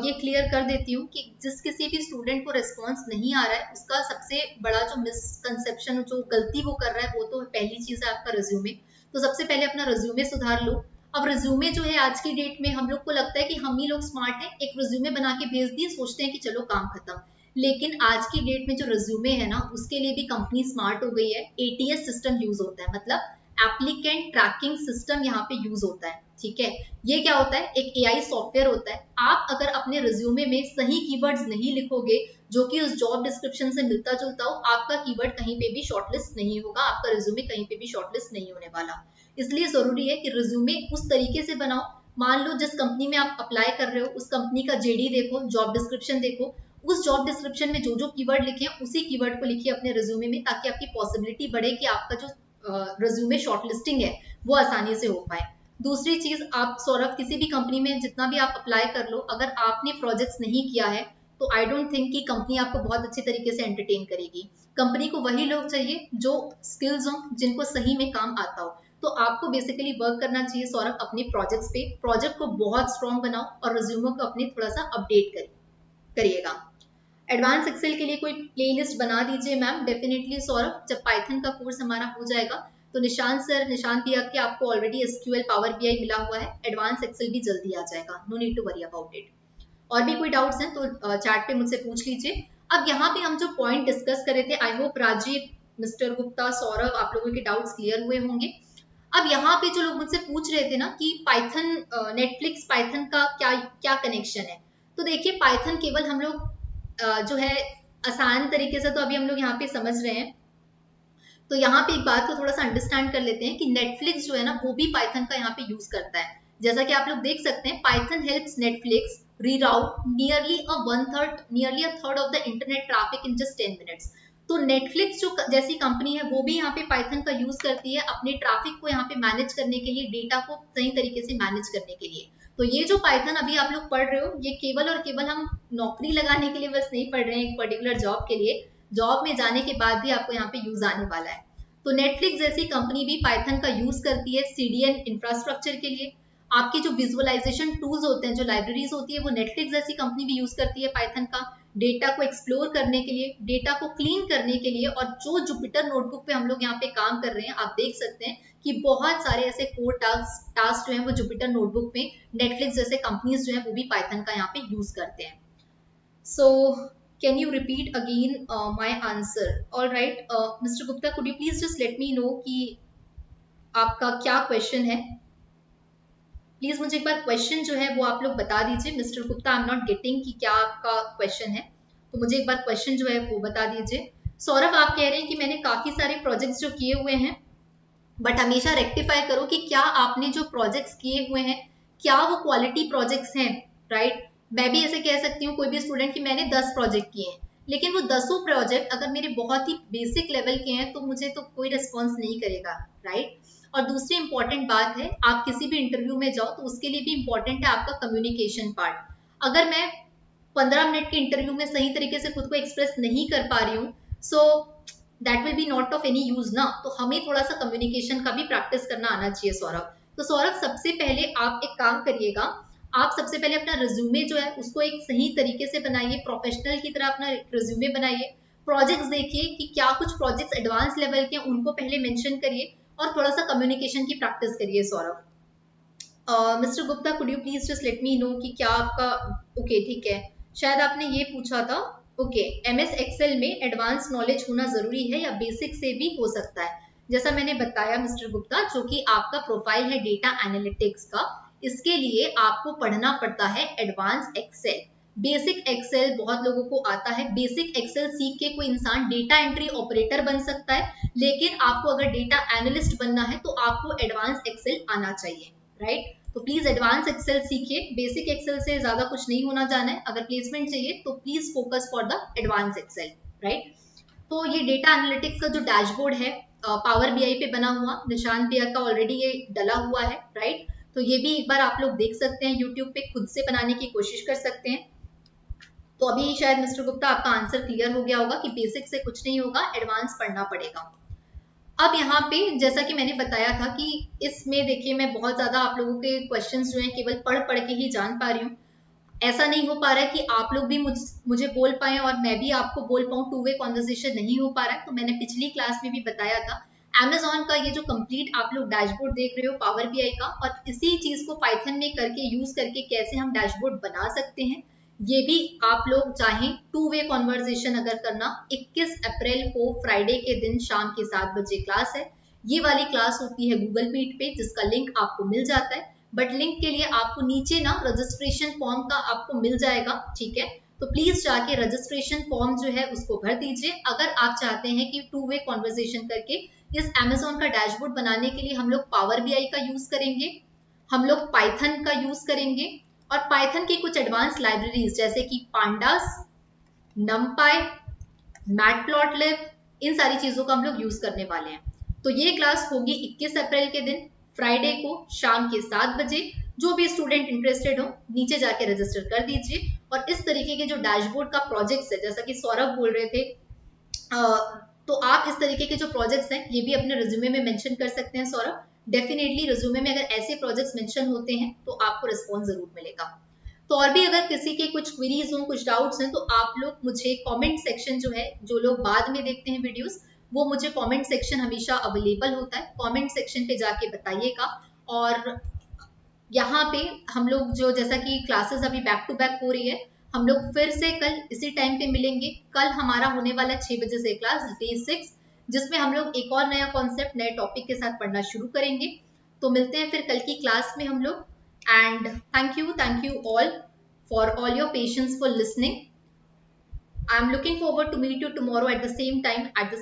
ये क्लियर कर देती हूँ कि जिस किसी भी स्टूडेंट को रिस्पॉन्स नहीं आ रहा है उसका सबसे बड़ा जो मिसकंसेप्शन, जो गलती वो कर रहा है, वो तो पहली चीज है आपका रिज्यूमे। तो सबसे पहले अपना रिज्यूमे सुधार लो। अब रिज्यूमे जो है आज की डेट में हम लोग को लगता है कि हम ही लोग स्मार्ट हैं, एक रिज्यूमे बना के भेज दिए, सोचते हैं कि चलो काम खत्म। लेकिन आज की डेट में जो रिज्यूमे है ना, उसके लिए भी कंपनी स्मार्ट हो गई है। एटीएस सिस्टम यूज होता है, मतलब एप्लीकेंट ट्रैकिंग सिस्टम यहाँ पे यूज होता है, ठीक है? ये क्या होता है, एक एआई सॉफ्टवेयर होता है। आप अगर अपने रिज्यूमे में सही कीवर्ड्स नहीं लिखोगे जो कि उस जॉब डिस्क्रिप्शन से मिलता जुलता हो, आपका कीवर्ड कहीं पे भी शॉर्टलिस्ट नहीं होगा, आपका रिज्यूमे कहीं पे भी शॉर्टलिस्ट नहीं होने वाला। इसलिए जरूरी है कि रिज्यूमे उस तरीके से बनाओ। मान लो जिस कंपनी में आप अप्लाई कर रहे हो उस कंपनी का जेडी देखो, जॉब डिस्क्रिप्शन देखो, उस जॉब डिस्क्रिप्शन में जो जो कीवर्ड लिखे हैं उसी कीवर्ड को लिखिए अपने रिज्यूमे में, ताकि आपकी पॉसिबिलिटी बढ़े कि आपका जो रिज्यूमे शॉर्टलिस्टिंग है वो आसानी से हो पाए। दूसरी चीज, आप सौरभ किसी भी कंपनी में जितना भी आप अप्लाई कर लो, अगर आपने प्रोजेक्ट्स नहीं किया है तो आई डोंट थिंक कि कंपनी आपको बहुत अच्छी तरीके से एंटरटेन करेगी। कंपनी को वही लोग चाहिए जो स्किल्स हो, जिनको सही में काम आता हो। तो आपको बेसिकली वर्क करना चाहिए सौरभ अपने प्रोजेक्ट्स पे, प्रोजेक्ट को बहुत स्ट्रॉन्ग बनाओ और रिज्यूमे को अपने थोड़ा सा अपडेट करिएगा। एडवांस एक्सेल के लिए कोई प्लेलिस्ट बना दीजिए मैम। डेफिनेटली सौरभ, जब पाइथन का कोर्स हमारा हो जाएगा तो निशांत भैया के आपको ऑलरेडी एसक्यूएल पावर बीआई मिला हुआ है, एडवांस एक्सेल भी जल्दी आ जाएगा, no need to worry about it. और भी कोई डाउट्स हैं तो चैट पे मुझसे पूछ लीजिए। अब यहाँ पे हम जो पॉइंट डिस्कस कर रहे थे, I hope Rajiv, mister Gupta, Saurabh, आप लोगों के डाउट्स क्लियर हुए होंगे। अब यहाँ पे जो लोग मुझसे पूछ रहे थे ना कि पाइथन, नेटफ्लिक्स पाइथन का क्या क्या कनेक्शन है, तो देखिए पाइथन केवल हम लोग जो है आसान तरीके से तो अभी हम लोग यहाँ पे समझ रहे हैं, तो यहाँ पे एक बात को थोड़ा सा अंडरस्टैंड कर लेते हैं कि नेटफ्लिक्स जो है ना वो भी पाइथन का यहाँ पे यूज करता है। जैसा कि आप लोग देख सकते हैं, Python helps Netflix reroute nearly a third of the internet traffic in just 10 minutes. तो नेटफ्लिक्स जो जैसी कंपनी है वो भी यहाँ पे पाइथन का यूज करती है अपने ट्रैफिक को यहाँ पे मैनेज करने के लिए, डेटा को सही तरीके से मैनेज करने के लिए। तो ये जो पाइथन अभी आप लोग पढ़ रहे हो, ये केवल और केवल हम नौकरी लगाने के लिए बस नहीं पढ़ रहे हैं एक पर्टिकुलर जॉब के लिए, जॉब में जाने के बाद भी आपको यहाँ पे यूज आने वाला है। तो नेटफ्लिक्स जैसी कंपनी भी पाइथन का यूज करती है सीडीएन इंफ्रास्ट्रक्चर के लिए। आपके जो विजुअलाइजेशन टूल्स होते हैं, जो लाइब्रेरीज होती है, वो नेटफ्लिक्स जैसी कंपनी भी यूज करती है पाइथन का डेटा को एक्सप्लोर करने के लिए, डेटा को क्लीन करने के लिए। और जो जुपिटर नोटबुक पे हम लोग यहाँ पे काम कर रहे हैं, आप देख सकते हैं कि बहुत सारे ऐसे कोड टास्क जो है वो जुपिटर नोटबुक में नेटफ्लिक्स जैसे कंपनीज जो है वो भी पाइथन का यहाँ पे यूज करते हैं। सो can you repeat again my answer? All right, Mr. Gupta, could you please just let me know कि आपका क्या क्वेश्चन है? प्लीज मुझे एक बार क्वेश्चन जो है वो आप लोग बता दीजिए। Mister Gupta, I am not getting कि क्या आपका क्वेश्चन है, तो मुझे एक बार क्वेश्चन जो है वो बता दीजिए। सौरभ, आप कह रहे हैं कि मैंने काफी सारे प्रोजेक्ट्स जो किए हुए हैं, बट हमेशा रेक्टिफाई करो कि क्या आपने जो प्रोजेक्ट्स किए हुए हैं क्या वो क्वालिटी प्रोजेक्ट्स हैं, राइट? मैं भी ऐसे कह सकती हूँ कोई भी स्टूडेंट कि मैंने 10 प्रोजेक्ट किए हैं, लेकिन वो 10 प्रोजेक्ट अगर मेरे बहुत ही बेसिक लेवल के हैं तो मुझे तो कोई रिस्पॉन्स नहीं करेगा, राइट? और दूसरी इंपॉर्टेंट बात है, आप किसी भी इंटरव्यू में जाओ तो उसके लिए भी इंपॉर्टेंट है आपका कम्युनिकेशन पार्ट। अगर मैं 15 मिनट के इंटरव्यू में सही तरीके से खुद को एक्सप्रेस नहीं कर पा रही हूँ, so that will be not of any use ना। तो हमें थोड़ा सा कम्युनिकेशन का भी प्रैक्टिस करना आना चाहिए सौरभ। तो सौरभ, सबसे पहले आप एक काम करिएगा, आप सबसे पहले अपना रिज्यूमे जो है उसको एक सही तरीके से बनाइए, प्रोफेशनल की तरह अपना रिज्यूमे बनाइए। प्रोजेक्ट्स देखिए कि क्या कुछ प्रोजेक्ट्स एडवांस लेवल के, उनको पहले मेंशन करिए और थोड़ा सा कम्युनिकेशन की प्रैक्टिस करिए Saurabh. Mister Gupta, could you please just let me know कि क्या आपका, ओके ठीक है, शायद आपने ये पूछा था। ओके, एमएस एक्सेल में एडवांस नॉलेज होना जरूरी है या बेसिक से भी हो सकता है? जैसा मैंने बताया मिस्टर गुप्ता, जो कि आपका प्रोफाइल है डेटा एनालिटिक्स का, इसके लिए आपको पढ़ना पड़ता है एडवांस एक्सेल। बेसिक एक्सेल बहुत लोगों को आता है, बेसिक एक्सेल सीख के कोई इंसान डेटा एंट्री ऑपरेटर बन सकता है, लेकिन आपको अगर डेटा एनालिस्ट बनना है तो आपको एडवांस एक्सेल आना चाहिए, राइट? तो प्लीज एडवांस एक्सेल सीखिए, बेसिक एक्सेल से ज्यादा कुछ नहीं होना जाना है। अगर प्लेसमेंट चाहिए तो please focus for the advance Excel, right? तो ये डेटा एनालिटिक्स का जो डैशबोर्ड है पावर बीआई पे बना हुआ, निशांत भैया का ऑलरेडी ये डला हुआ है, राइट? तो ये भी एक बार आप लोग देख सकते हैं यूट्यूब पे, खुद से बनाने की कोशिश कर सकते हैं। तो अभी शायद मिस्टर गुप्ता आपका आंसर क्लियर हो गया होगा कि बेसिक से कुछ नहीं होगा, एडवांस पढ़ना पड़ेगा। अब यहाँ पे जैसा कि मैंने बताया था कि इसमें देखिए मैं बहुत ज्यादा आप लोगों के क्वेश्चंस जो हैं केवल पढ़ पढ़ के ही जान पा रही हूँ। ऐसा नहीं हो पा रहा है कि आप लोग भी मुझे बोल पाए और मैं भी आपको बोल पाऊँ, टू वे कॉन्वर्सेशन नहीं हो पा रहा है। तो मैंने पिछली क्लास में भी बताया था, Amazon का ये जो कंप्लीट आप लोग डैशबोर्ड देख रहे हो पावर बीआई का, और इसी चीज को पाइथन में करके यूज करके कैसे हम डैशबोर्ड बना सकते हैं, ये भी आप लोग चाहें टू वे कॉन्वर्सेशन अगर करना, 21 अप्रैल को फ्राइडे के दिन शाम के 7 बजे क्लास है। ये वाली क्लास होती है गूगल मीट पे, जिसका लिंक आपको मिल जाता है, बट लिंक के लिए आपको नीचे ना रजिस्ट्रेशन फॉर्म का आपको मिल जाएगा, ठीक है? तो प्लीज जाके रजिस्ट्रेशन फॉर्म जो है उसको भर दीजिए अगर आप चाहते हैं कि टू वे कॉन्वर्सेशन करके इस Amazon का डैशबोर्ड बनाने के लिए हम लोग पावर बीआई का यूज करेंगे, हम लोग पाइथन का यूज करेंगे, और पाइथन की कुछ एडवांस लाइब्रेरीज जैसे कि पांडास, नमपाई, मैटप्लॉटलिब, इन सारी चीजों का हम लोग यूज करने वाले हैं। तो ये क्लास होगी 21 अप्रैल के दिन फ्राइडे को शाम के 7 बजे। जो भी स्टूडेंट इंटरेस्टेड हो नीचे जाके रजिस्टर कर दीजिए। और इस तरीके के जो डैशबोर्ड का प्रोजेक्ट्स है, जैसा कि सौरभ बोल रहे थे, तो आप इस तरीके के जो प्रोजेक्ट्स हैं ये भी अपने रिज्यूमे में मेंशन कर सकते हैं सौरभ। डेफिनेटली रिज्यूमे में अगर ऐसे प्रोजेक्ट्स मेंशन होते हैं तो आपको रिस्पॉन्स जरूर मिलेगा। तो और भी अगर किसी के कुछ क्वेरीज हो, कुछ डाउट्स हैं, तो आप लोग मुझे कमेंट सेक्शन जो है, जो लोग बाद में देखते हैं वीडियोस, वो मुझे कमेंट सेक्शन हमेशा अवेलेबल होता है, कमेंट सेक्शन पे जाके बताइएगा। और यहाँ पे हम लोग जो, जैसा कि क्लासेस अभी बैक टू बैक हो रही है, हम लोग फिर से कल इसी टाइम पे मिलेंगे। कल हमारा होने वाला 6 बजे से क्लास डे 6, जिसमें हम लोग एक और नया कॉन्सेप्ट नए टॉपिक के साथ पढ़ना शुरू करेंगे। तो मिलते हैं फिर कल की क्लास में हम लोग। And thank you all for all your patience for listening. I am looking forward to meet you tomorrow at the same time at the